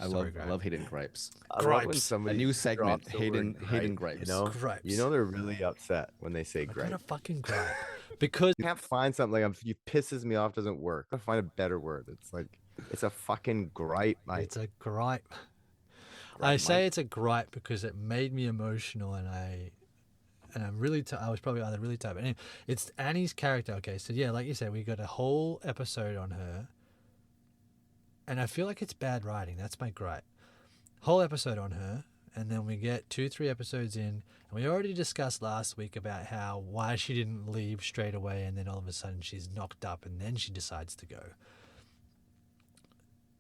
I Story love gripe. I love Hayden gripes. I love when Gripes. somebody A new segment, drops the word Hayden gripe, gripes. You know, Gripes. they're really upset when they say I got gripe. a fucking gripe because You can't find something like you pisses me off doesn't work. I find a better word. It's like it's a fucking gripe, mate. it's a gripe. I Gripe, say mate. it's a gripe because it made me emotional, and I'm really I was probably either really tired. But anyway, it's Annie's character. Okay, so yeah, like you said, we got a whole episode on her, and I feel like it's bad writing. That's my gripe. Whole episode on her, and then we get 2-3 episodes in, and we already discussed last week about why she didn't leave straight away, and then all of a sudden she's knocked up, and then she decides to go.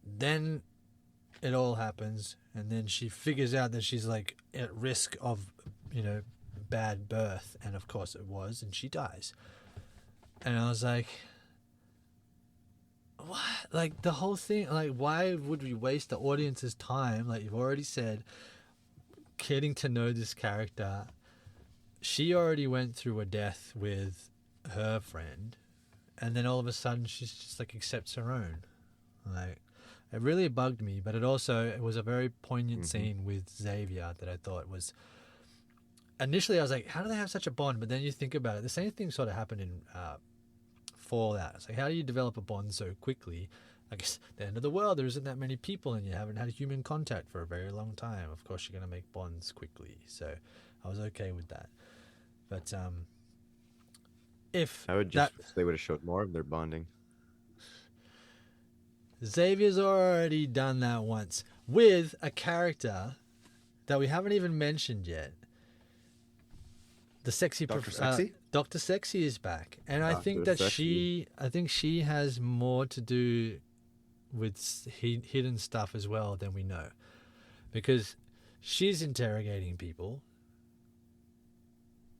Then it all happens, and then she figures out that she's like at risk of, bad birth, and of course it was, and she dies. And I was like, what? Like the whole thing, like why would we waste the audience's time? Like you've already said, getting to know this character. She already went through a death with her friend, and then all of a sudden she's just like accepts her own. Like it really bugged me, but it was a very poignant scene with Xavier that I thought was. Initially, I was like, how do they have such a bond? But then you think about it, the same thing sort of happened in Fallout. It's like, how do you develop a bond so quickly? I guess at the end of the world, there isn't that many people, and you haven't had human contact for a very long time. Of course, you're going to make bonds quickly. So I was okay with that. But if I would just wish they would have showed more of their bonding. Xavier's already done that once with a character that we haven't even mentioned yet. The sexy Dr. Sexy? Dr. Sexy is back, and I think Dr. that Sexy. she has more to do with hidden stuff as well than we know, because she's interrogating people,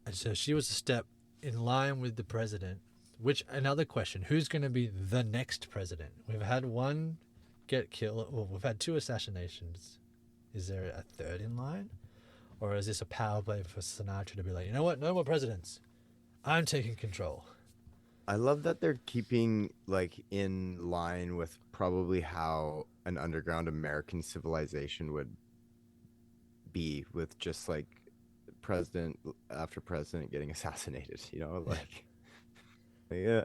and so she was a step in line with the president. Which another question: who's going to be the next president? We've had one get killed. Well, we've had 2 assassinations. Is there a third in line? Or is this a power play for Sinatra to be like, you know what, no more presidents. I'm taking control. I love that they're keeping like in line with probably how an underground American civilization would be, with just like president after president getting assassinated, like yeah.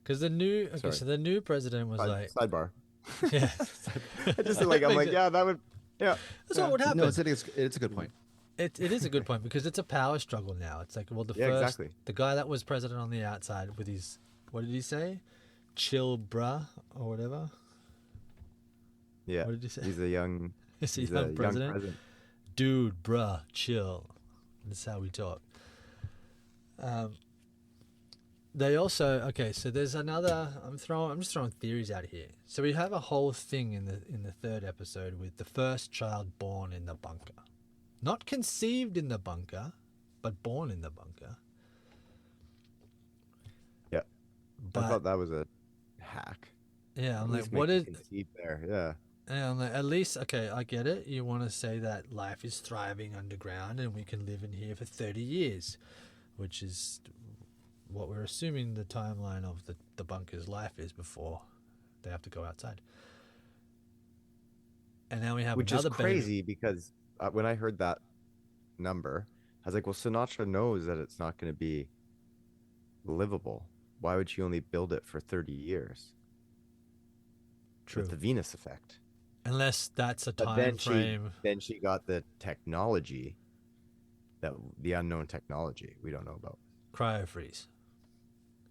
Because the new Sorry. so the new president was like sidebar. yeah. I just like I'm like, yeah, that would That's what would happen. No, it's a good point. It is a good point, because it's a power struggle now. It's like, well, exactly. the guy that was president on the outside with his, what did he say? Chill bruh or whatever. Yeah. What did he say? He's a young president. Dude, bruh, chill. That's how we talk. They also so there's another. I'm just throwing theories out here. So we have a whole thing in the 3rd episode with the first child born in the bunker, not conceived in the bunker, but born in the bunker. Yeah, but I thought that was a hack. Yeah, I'm At like, least what make is? it conceived there? Yeah. And I'm like, at least I get it. You want to say that life is thriving underground and we can live in here for 30 years, which is what we're assuming the timeline of the bunker's life is before they have to go outside. And now we have Which another is crazy because when I heard that number, I was like, well, Sinatra knows that it's not going to be livable. Why would she only build it for 30 years? True. With the Venus effect. Unless that's a time frame. Then she got the technology, the unknown technology we don't know about. Cryo freeze.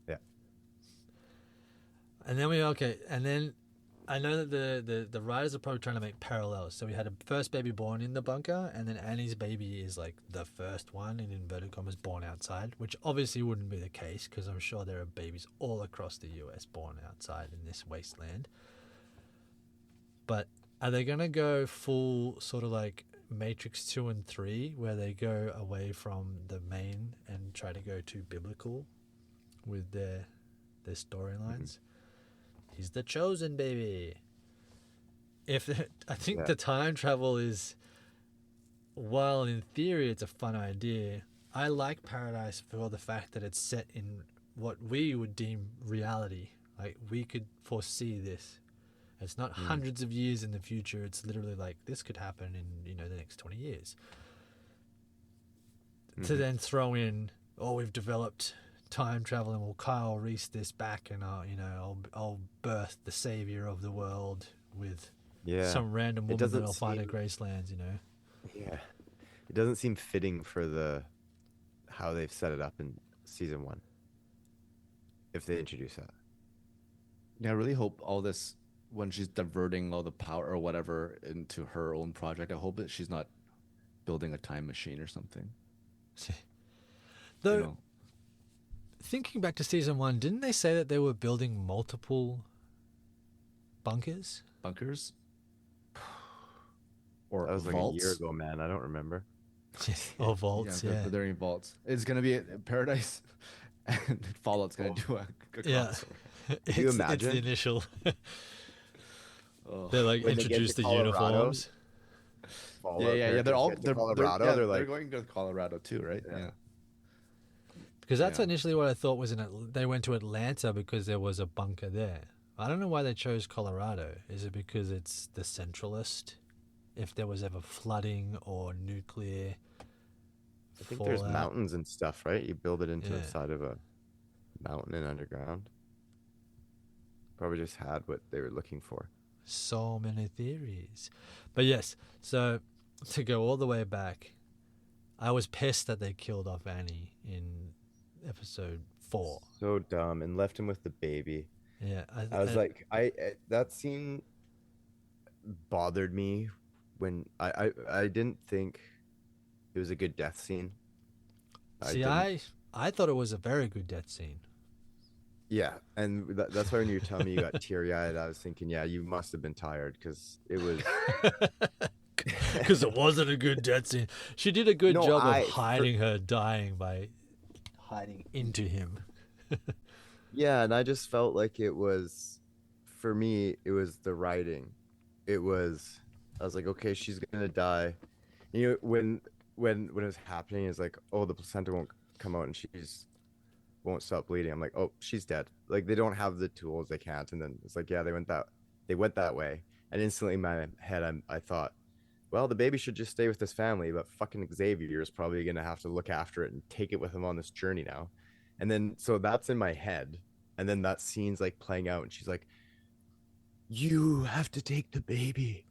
Yeah. And then and then I know that the writers are probably trying to make parallels. So we had a first baby born in the bunker, and then Annie's baby is like the first one, in inverted commas, born outside, which obviously wouldn't be the case, because I'm sure there are babies all across the US born outside in this wasteland. But are they going to go full sort of like Matrix 2 and 3, where they go away from the main and try to go to biblical with their storylines? He's the chosen baby. I think the time travel is, while in theory it's a fun idea, I like Paradise for the fact that it's set in what we would deem reality. Like, we could foresee this. It's not hundreds of years in the future. It's literally like this could happen in, the next 20 years. To then throw in, we've developed time travel and we'll Kyle Reese this back and I'll birth the savior of the world with some random woman that I'll find at Gracelands, Yeah. It doesn't seem fitting for how they've set it up in season 1. If they introduce that. Yeah, I really hope all this, when she's diverting all the power or whatever into her own project, I hope that she's not building a time machine or something. Though, thinking back to season 1, didn't they say that they were building multiple bunkers? Bunkers? Or that was vaults? like a year ago, man. I don't remember. Or vaults, yeah. They're in vaults. It's going to be Paradise, and Fallout's going to do a crossover. Can you imagine? It's the initial. They introduce the uniforms. Yeah. They're Colorado. They're going to Colorado too, right? Yeah. Because that's initially what I thought was they went to Atlanta because there was a bunker there. I don't know why they chose Colorado. Is it because it's the centralist? If there was ever flooding or nuclear I think there's mountains and stuff, right? You build it into the side of a mountain and underground. Probably just had what they were looking for. So many theories. But yes, so to go all the way back, I was pissed that they killed off Annie in episode 4. So dumb, and left him with the baby. Yeah. I was that scene bothered me when I didn't think it was a good death scene. I thought it was a very good death scene. Yeah, and that's why when you were telling me you got teary-eyed, I was thinking, yeah, you must have been tired because it was... Because it wasn't a good death scene. She did a good job of hiding her dying by hiding into him. Yeah, and I just felt like it was, for me, it was the writing. I was like, okay, she's gonna die. When it was happening, it's like, oh, the placenta won't come out and she's won't stop bleeding. I'm like, oh, she's dead. Like, they don't have the tools, they can't. And then it's like, yeah, they went that way. And instantly in my head, I thought, well, the baby should just stay with this family, but fucking Xavier is probably gonna have to look after it and take it with him on this journey now. And then so that's in my head, and then that scene's like playing out, and she's like, you have to take the baby.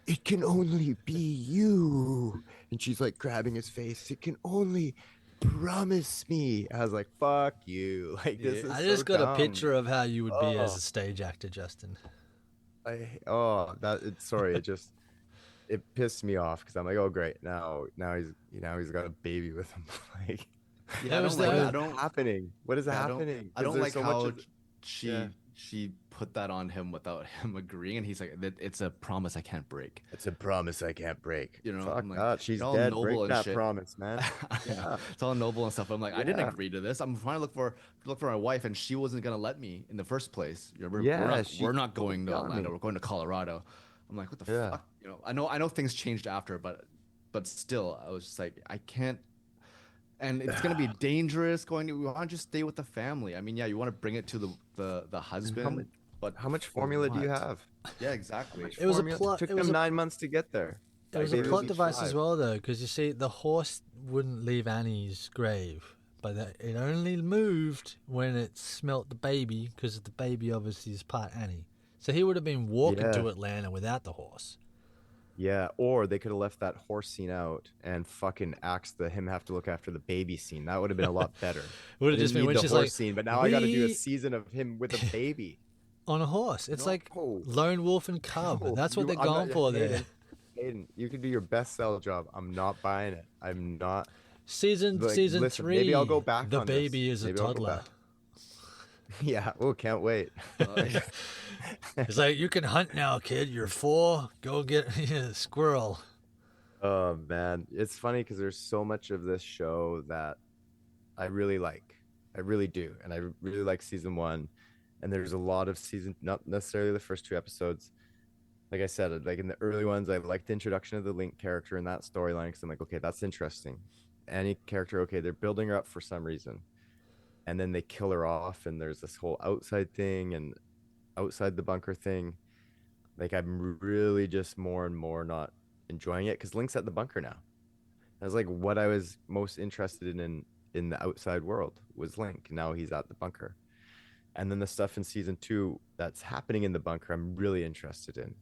It can only be you. And she's like grabbing his face. It can only promise me. I was like, fuck you. Like, this is I just got dumb. a picture of how you would be as a stage actor, Justin. It pissed me off because I'm like, oh great, now he's got a baby with him. Like, yeah, what is happening? I don't like how she put that on him without him agreeing, and he's like, it's a promise I can't break. It's a promise I can't break. Fuck like, that. She's dead. Break that promise, man. Yeah, it's all noble and stuff. I'm like, I didn't agree to this. I'm trying to look for my wife, and she wasn't gonna let me in the first place. We're not going to Atlanta. We're going to Colorado. I'm like, what the fuck? I know things changed after, but still, I was just like, I can't. And it's gonna be dangerous we want to just stay with the family. I mean, yeah, you want to bring it to the husband, but how much formula do you have? Yeah, exactly. It was a plot. It took them 9 months to get there. It was a plot device as well, though, because you see, the horse wouldn't leave Annie's grave, but it only moved when it smelt the baby, because the baby obviously is part Annie. So he would have been walking to Atlanta without the horse. Yeah, or they could have left that horse scene out and fucking axed him have to look after the baby scene. That would have been a lot better. Would have just been when she's like, scene, but now I got to do a season of him with a baby on a horse. It's like lone wolf and cub. No, that's what they're going for there. Hayden, you could do your best sell job. I'm not buying it. I'm not. Season 3. Maybe I'll go back. The baby is a toddler. Yeah. Oh, can't wait. It's like, you can hunt now, kid. You're 4. Go get a squirrel. Oh man, it's funny because there's so much of this show that I really like. I really do, and I really like season 1. And there's a lot of not necessarily the first 2 episodes. Like I said, like in the early ones, I liked the introduction of the Link character and that storyline because I'm like, okay, that's interesting. Any character, okay, they're building her up for some reason, and then they kill her off, and there's this whole outside thing and outside the bunker thing. Like I'm really just more and more not enjoying it because Link's at the bunker now. That's like what I was most interested in the outside world was Link. Now he's at the bunker. And then the stuff in season 2 that's happening in the bunker, I'm really interested in.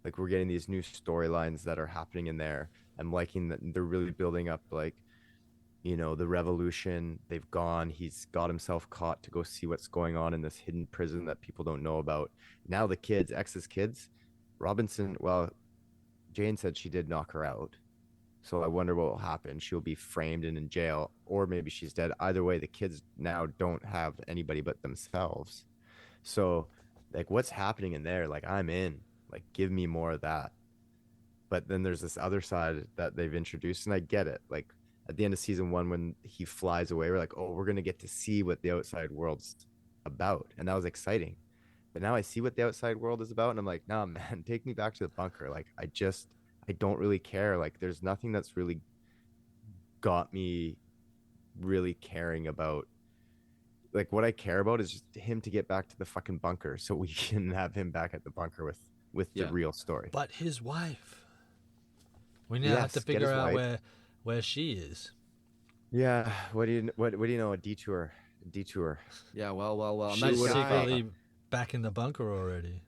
Like we're getting these new storylines that are happening in there. I'm liking that they're really building up like, the revolution. They've gone. He's got himself caught to go see what's going on in this hidden prison that people don't know about. Now the kids, X's kids, Robinson, well, Jane said she did knock her out. So I wonder what will happen. She'll be framed and in jail, or maybe she's dead. Either way, the kids now don't have anybody but themselves. So, like, what's happening in there? Like, I'm in. Like, give me more of that. But then there's this other side that they've introduced, and I get it. Like, at the end of season 1, when he flies away, we're like, oh, we're going to get to see what the outside world's about. And that was exciting. But now I see what the outside world is about, and I'm like, nah, man, take me back to the bunker. Like, I don't really care. Like, there's nothing that's really got me really caring about. Like, what I care about is just him to get back to the fucking bunker so we can have him back at the bunker with the real story. But his wife. We now have to figure out where she is. Yeah. What do you know? A detour. Yeah. Well. She's secretly back in the bunker already.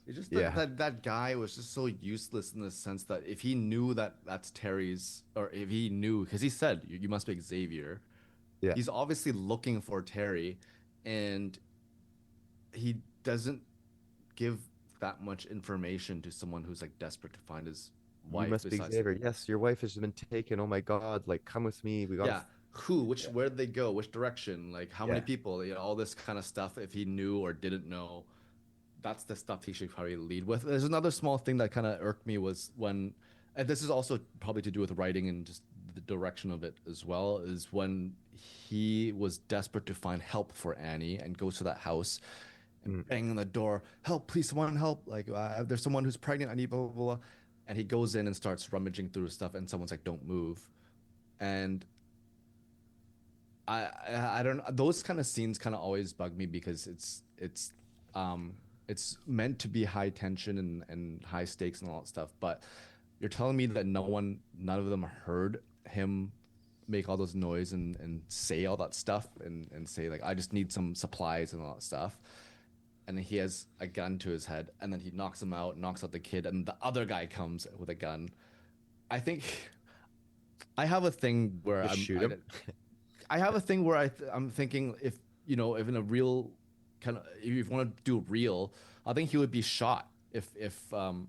It's just that guy was just so useless in the sense that if he knew that that's Terry's, or if he knew, because he said you must be Xavier. Yeah. He's obviously looking for Terry, and he doesn't give that much information to someone who's like desperate to find his wife. You must be Xavier. Yes, your wife has been taken. Oh my God! Like, come with me. We got. Yeah. Where'd they go? Which direction? Like, how many people? All this kind of stuff. If he knew or didn't know. That's the stuff he should probably lead with. There's another small thing that kind of irked me was when, and this is also probably to do with writing and just the direction of it as well, is when he was desperate to find help for Annie and goes to that house and banging on the door, help, please, someone help. Like, there's someone who's pregnant, I need blah, blah, blah. And he goes in and starts rummaging through stuff and someone's like, don't move. And I don't know. Those kind of scenes kind of always bug me because it's meant to be high tension and high stakes and all that stuff, but you're telling me that none of them heard him make all those noise and say all that stuff and say like, I just need some supplies and all that stuff. And then he has a gun to his head and then he knocks him out, knocks out the kid, and the other guy comes with a gun. I think I have a thing where I have a thing where I'm thinking if in a real kind of, if you want to do real, I think he would be shot if one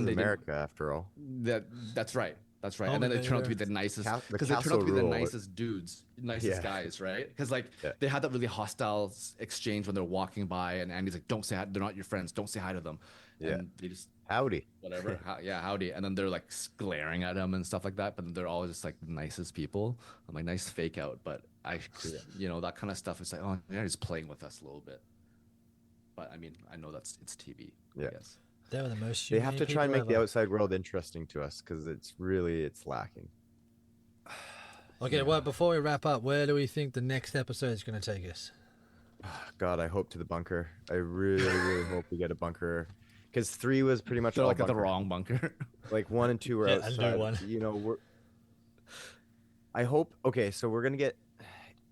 day America after all. That's right. And then they turn out to be the nicest, because they turn out to be the nicest dudes, nicest guys, right? Because they had that really hostile exchange when they're walking by, and Andy's like, "Don't say hi. They're not your friends. Don't say hi to them." And they just howdy, whatever. Howdy. And then they're like glaring at him and stuff like that. But they're all just like the nicest people. I'm like, nice fake out, but that kind of stuff is like, oh, yeah, he's playing with us a little bit. But I mean, I know it's TV. Yeah. I guess. They were the most. They have to try and make the outside world interesting to us because it's lacking. Okay, well, before we wrap up, where do we think the next episode is going to take us? God, I hope to the bunker. I really, really hope we get a bunker. Because 3 was pretty much all like at the wrong bunker. Like 1 and 2 were outside. I hope. Okay, so we're gonna get.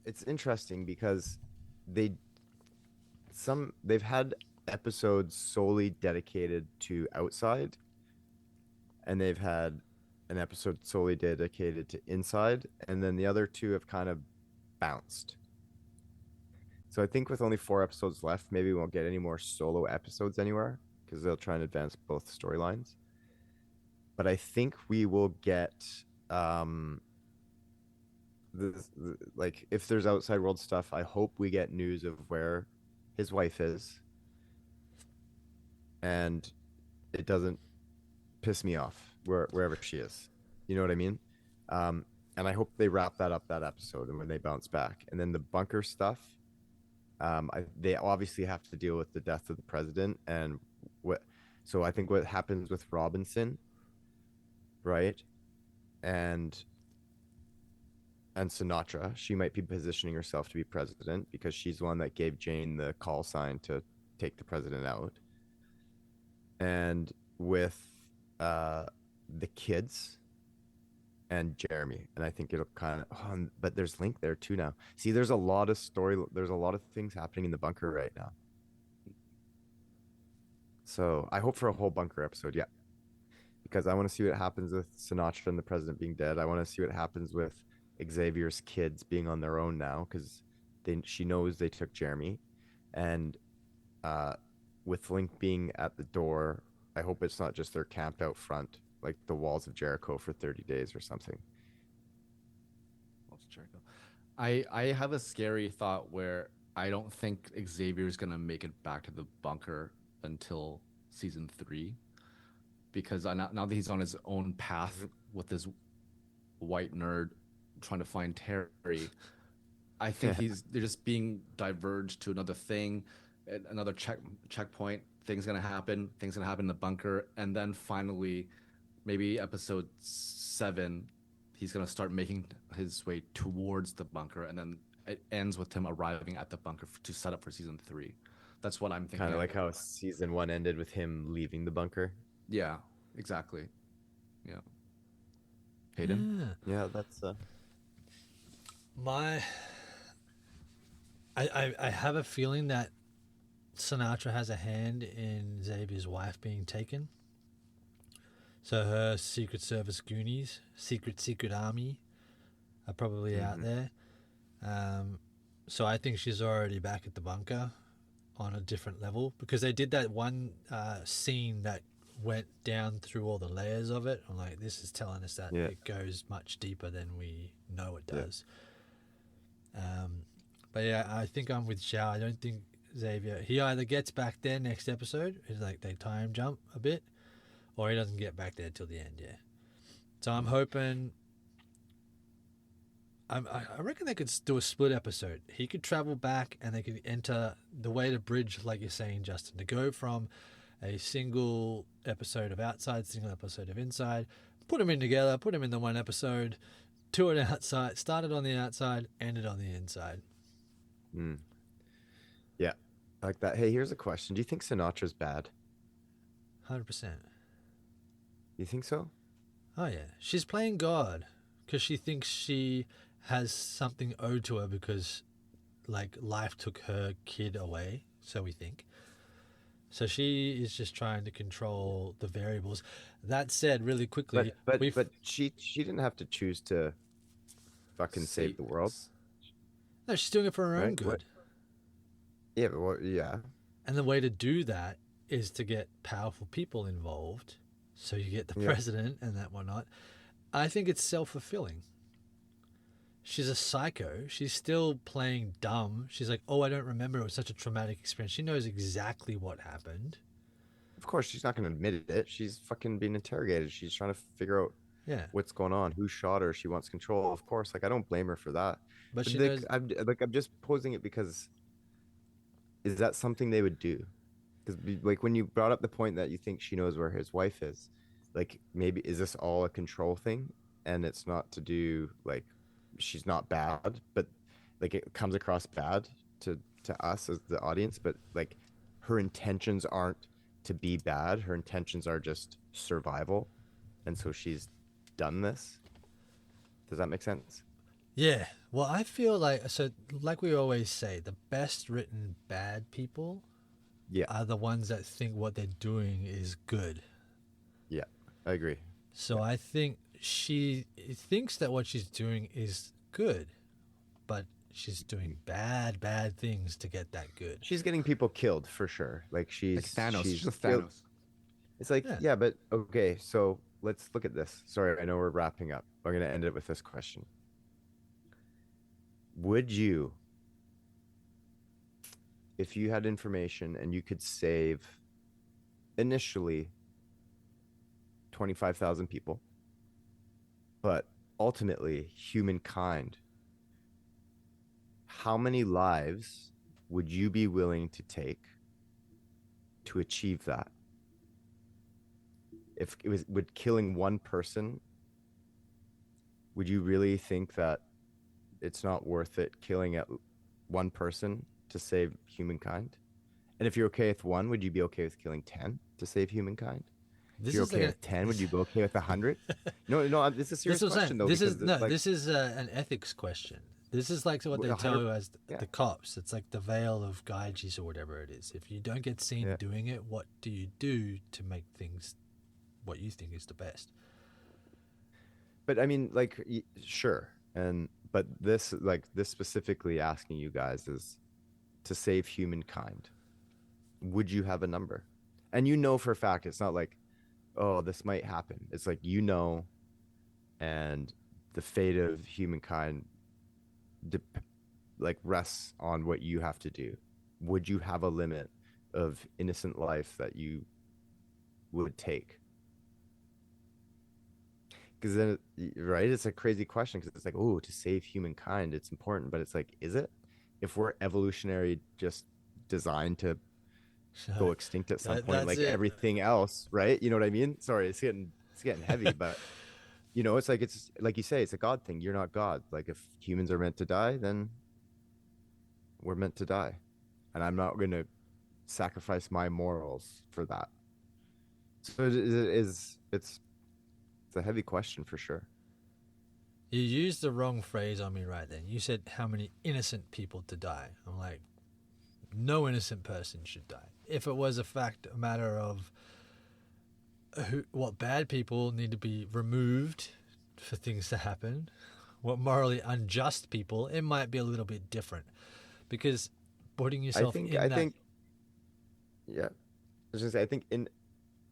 It's interesting because they've had episodes solely dedicated to outside, and they've had an episode solely dedicated to inside, and then the other 2 have kind of bounced. So I think with only 4 episodes left, maybe we won't get any more solo episodes anywhere because they'll try and advance both storylines. But I think we will get like if there's outside world stuff, I hope we get news of where his wife is and it doesn't piss me off wherever she is. You know what I mean? And I hope they wrap that up that episode and when they bounce back. And then the bunker stuff, they obviously have to deal with the death of the president and so I think what happens with Robinson, right? And Sinatra, she might be positioning herself to be president because she's the one that gave Jane the call sign to take the president out. and with the kids and Jeremy. And I think it'll kind of, but there's Link there too now. See, there's a lot of there's a lot of things happening in the bunker right now. So I hope for a whole bunker episode, yeah. Because I want to see what happens with Sinatra and the president being dead. I want to see what happens with Xavier's kids being on their own now, because she knows they took Jeremy. And with Link being at the door, I hope it's not just they're camped out front, like the walls of Jericho for 30 days or something. Walls of Jericho. I have a scary thought where I don't think Xavier's gonna make it back to the bunker until season 3, because now that he's on his own path with this white nerd trying to find Terry, I think they're just being diverged to another thing, another checkpoint. Things gonna happen in the bunker, and then finally, maybe episode 7, he's gonna start making his way towards the bunker, and then it ends with him arriving at the bunker to set up for season 3. That's what I'm thinking. Kind of like how season 1 ended with him leaving the bunker. Yeah, exactly. Yeah. Hayden? Yeah, that's I have a feeling that Sinatra has a hand in Xavier's wife being taken. So her Secret Service Goonies, Secret Army are probably out there. So I think she's already back at the bunker on a different level, because they did that one scene that went down through all the layers of it. I'm like, this is telling us that it goes much deeper than we know it does. But yeah, I think I'm with Xiao. I don't think Xavier, he either gets back there next episode, it's like they time jump a bit, or he doesn't get back there till the end. So I'm hoping, I reckon they could do a split episode. He could travel back and they could enter the way to bridge, like you're saying, Justin, to go from a single episode of outside, single episode of inside, put them in together, put them in the one episode, to it outside, started on the outside, ended on the inside. Yeah, I like that. Hey, here's a question. Do you think Sinatra's bad? 100%. You think so? Oh yeah, she's playing God because she thinks she has something owed to her because, like, life took her kid away, so we think. So she is just trying to control the variables. That said, really quickly, but she didn't have to choose to fucking save the world. No, she's doing it for her own good. What? Yeah, but yeah. And the way to do that is to get powerful people involved. So you get the president and that whatnot. I think it's self-fulfilling. She's a psycho. She's still playing dumb. She's like, oh, I don't remember. It was such a traumatic experience. She knows exactly what happened. Of course, she's not going to admit it. She's fucking being interrogated. She's trying to figure out what's going on, who shot her. She wants control. Of course, like, I don't blame her for that. But she knows... I'm just posing it because is that something they would do? Because, like, when you brought up the point that you think she knows where his wife is, like, maybe is this all a control thing? And it's not to do, like, she's not bad, but, like, it comes across bad to us as the audience, but, like, her intentions aren't to be bad. Her intentions are just survival. And so she's done this. Does that make sense? Yeah. Well, I feel like, so like we always say, the best written bad people are the ones that think what they're doing is good. Yeah, I agree. So I think she thinks that what she's doing is good, but she's doing bad things to get that good. She's getting people killed for sure. Like she's Thanos. She's Thanos. It's like, but okay, so let's look at this. Sorry, I know we're wrapping up. I'm going to end it with this question. Would you, if you had information and you could save initially 25,000 people, but ultimately humankind, how many lives would you be willing to take to achieve that? If it was, would killing one person, would you really think that it's not worth it killing at one person to save humankind? And if you're okay with 1, would you be okay with killing 10 to save humankind? If This you're is okay like with 10, would you be okay with 100? No, this is a serious question though. This is because, like, this is an ethics question. This is like what they tell 100 you as yeah. the cops. It's like the veil of Gyges or whatever it is. If you don't get seen Yeah. doing it, what do you do to make things what you think is the best? But I mean, like, sure. But this specifically asking you guys is to save humankind. Would you have a number? And you know for a fact, it's not like, oh, this might happen. It's like, and the fate of humankind rests on what you have to do. Would you have a limit of innocent life that you would take? Because then, right, it's a crazy question, because it's like, oh, to save humankind, it's important, but it's like, is it? If we're evolutionary, just designed to go extinct at some point, like everything else, right? You know what I mean? Sorry, it's getting heavy, but it's like you say, it's a God thing. You're not God. Like, if humans are meant to die, then we're meant to die, and I'm not going to sacrifice my morals for that. So it's a heavy question for sure. You used the wrong phrase on me right then. You said how many innocent people to die. I'm like, no innocent person should die. If it was a matter of what bad people need to be removed for things to happen, what morally unjust people, it might be a little bit different. Because putting yourself I think, yeah. I was gonna say, I think in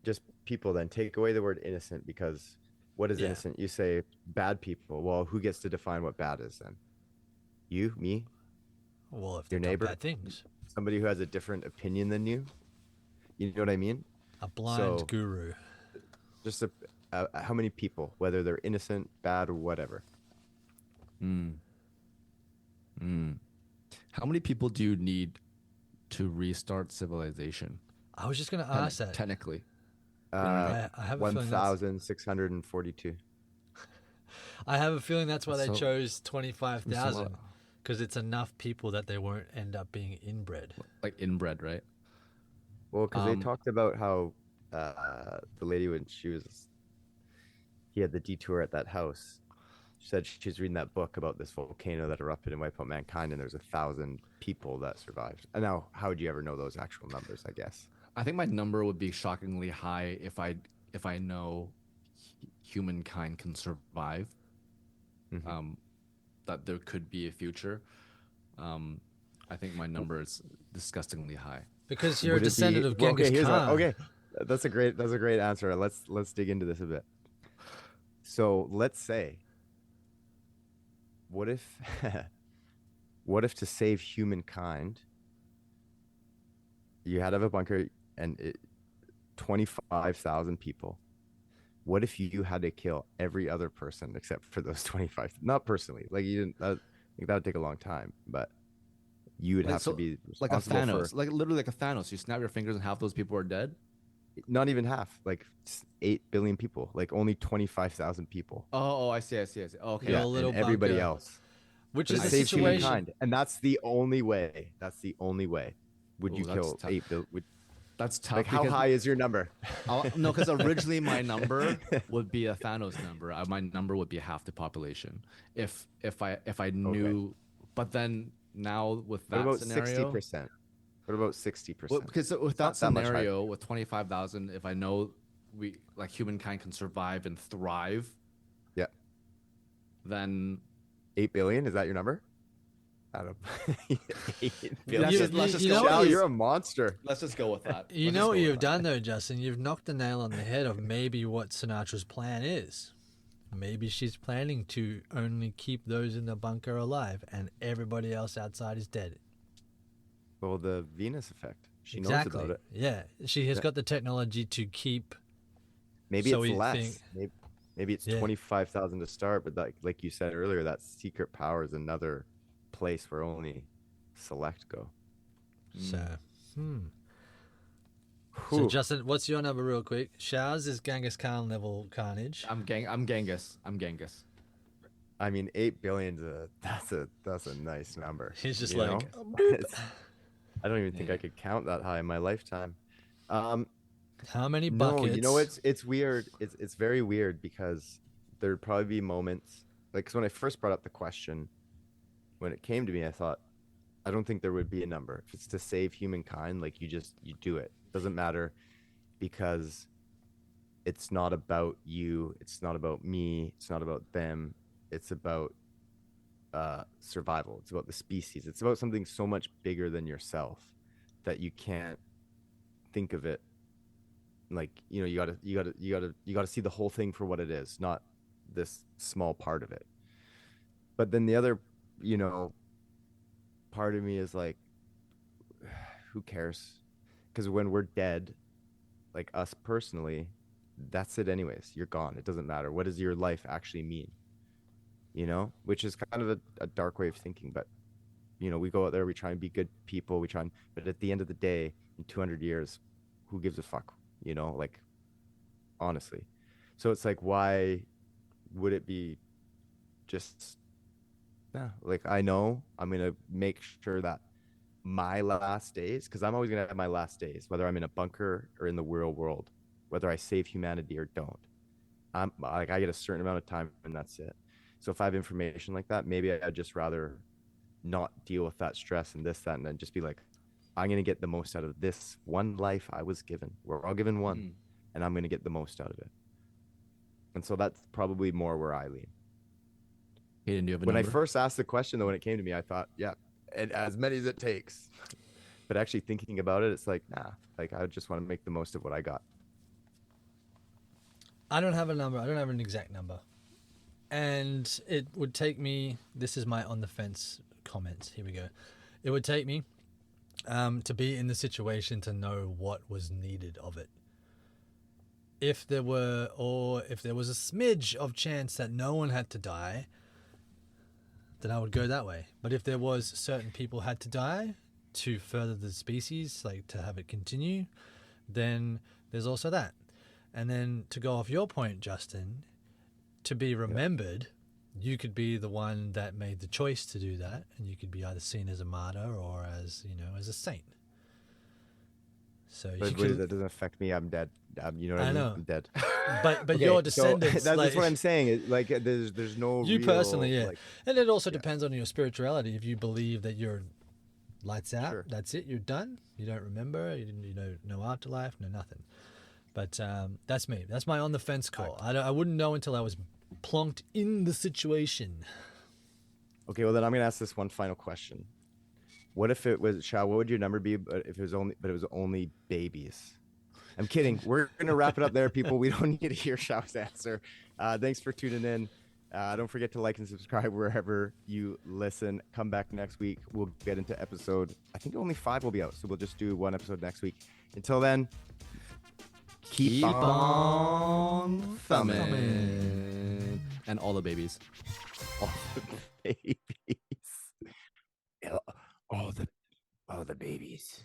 just people, then take away the word innocent, because what is innocent? You say bad people. Well, who gets to define what bad is then? You, me? Well, if your neighbor, bad things. Somebody who has a different opinion than you. You know what I mean? A blind guru. Just how many people, whether they're innocent, bad, or whatever. How many people do you need to restart civilization? I was just going to ask that. Technically. I have a 1,642. I have a feeling that's why they chose 25,000, because it's enough people that they won't end up being inbred. Like inbred, right? Well, because they talked about how the lady, when he had the detour at that house, she said she was reading that book about this volcano that erupted and wiped out mankind, and there's 1,000 people that survived. And now, how would you ever know those actual numbers, I guess? I think my number would be shockingly high if I know humankind can survive. That there could be a future. I think my number is disgustingly high. Because you're a descendant of Genghis Khan. Okay, that's a great answer. Let's dig into this a bit. So let's say, what if to save humankind, you had to have a bunker and 25,000 people. What if you had to kill every other person except for those 25? Not personally, like you didn't. I think that would take a long time, but you would have to be like a Thanos, like literally like a Thanos. You snap your fingers and half those people are dead. Not even half, like 8 billion people, like only 25,000 people. Oh, I see. Okay, yeah, and everybody else, which is the saves situation. Humankind, and that's the only way. Would you kill 8 billion? That's tough. Like, how high is your number? No, because originally my number would be a Thanos number. My number would be half the population if I knew. Okay. But then now with that scenario, 60%? What about 60%? Well, because with that scenario, with 25,000, if I know humankind can survive and thrive, yeah, then 8 billion, is that your number? Out of 8 billion. Let's just go. You're a monster. Let's just go with that. You know what you've done though, Justin? You've knocked the nail on the head of maybe what Sinatra's plan is. Maybe she's planning to only keep those in the bunker alive and everybody else outside is dead. Well, the Venus effect. She knows about it. Yeah, she has got the technology to keep. Maybe it's less. Maybe it's 25,000 to start, but like you said earlier, that secret power is another place where only select go. So Justin, what's your number real quick? Shaz is Genghis Khan level carnage. I'm Genghis. I mean, 8 billion that's a nice number. He's just I don't even think I could count that high in my lifetime. How many No, buckets? you know it's weird. It's very weird because there'd probably be moments like 'cause when I first brought up the question, when it came to me, I thought I don't think there would be a number. If it's to save humankind, like you do it. Doesn't matter because it's not about you, it's not about me, it's not about them. It's about survival. It's about the species. It's about something so much bigger than yourself that you can't think of it like you gotta see the whole thing for what it is, not this small part of it. But then the other, you know, part of me is like, who cares? Because when we're dead, like us personally, that's it anyways. You're gone. It doesn't matter. What does your life actually mean? You know, which is kind of a dark way of thinking, but you know, we go out there, we try and be good people, but at the end of the day, in 200 years, who gives a fuck? You know, like honestly. So it's like, why would it be just, yeah, like I know I'm gonna make sure that my last days, because I'm always gonna have my last days, whether I'm in a bunker or in the real world, whether I save humanity or don't. I'm like, I get a certain amount of time and that's it. So if I have information like that, maybe I'd just rather not deal with that stress and this, that, and then just be like, I'm going to get the most out of this one life I was given. We're all given one, and I'm going to get the most out of it. And so that's probably more where I lean. Hayden, do you have a When number? I first asked the question, though, when it came to me, I thought, yeah, and as many as it takes. But actually thinking about it, it's like, nah, like I just want to make the most of what I got. I don't have a number. I don't have an exact number. And it would take me, this is my on the fence comments. Here we go. It would take me to be in the situation to know what was needed of it. If there was a smidge of chance that no one had to die, then I would go that way. But if there was certain people had to die to further the species, like to have it continue, then there's also that. And then to go off your point, Justin, to be remembered, you could be the one that made the choice to do that, and you could be either seen as a martyr or as, you know, as a saint. So But that doesn't affect me. I'm dead. You know what I mean? know. I'm dead. But Okay, your so descendants, that's like, what I'm saying. Like there's no you real, personally, yeah. like, And it also depends on your spirituality. If you believe that you're lights out, Sure. that's it, you're done. You don't remember. You know, no afterlife, no nothing. But that's me. That's my on the fence call. I wouldn't know until I was plonked in the situation. Okay, well then I'm gonna ask this one final question. What if it was, Shao, what would your number be if it was only babies? I'm kidding. We're gonna wrap it up there, people. We don't need to hear Shao's answer. Thanks for tuning in. Don't forget to like and subscribe wherever you listen. Come back next week. We'll get into episode, I think only 5 will be out, so we'll just do one episode next week. Until then, keep on thumbing. And all the babies. All the babies. All the babies.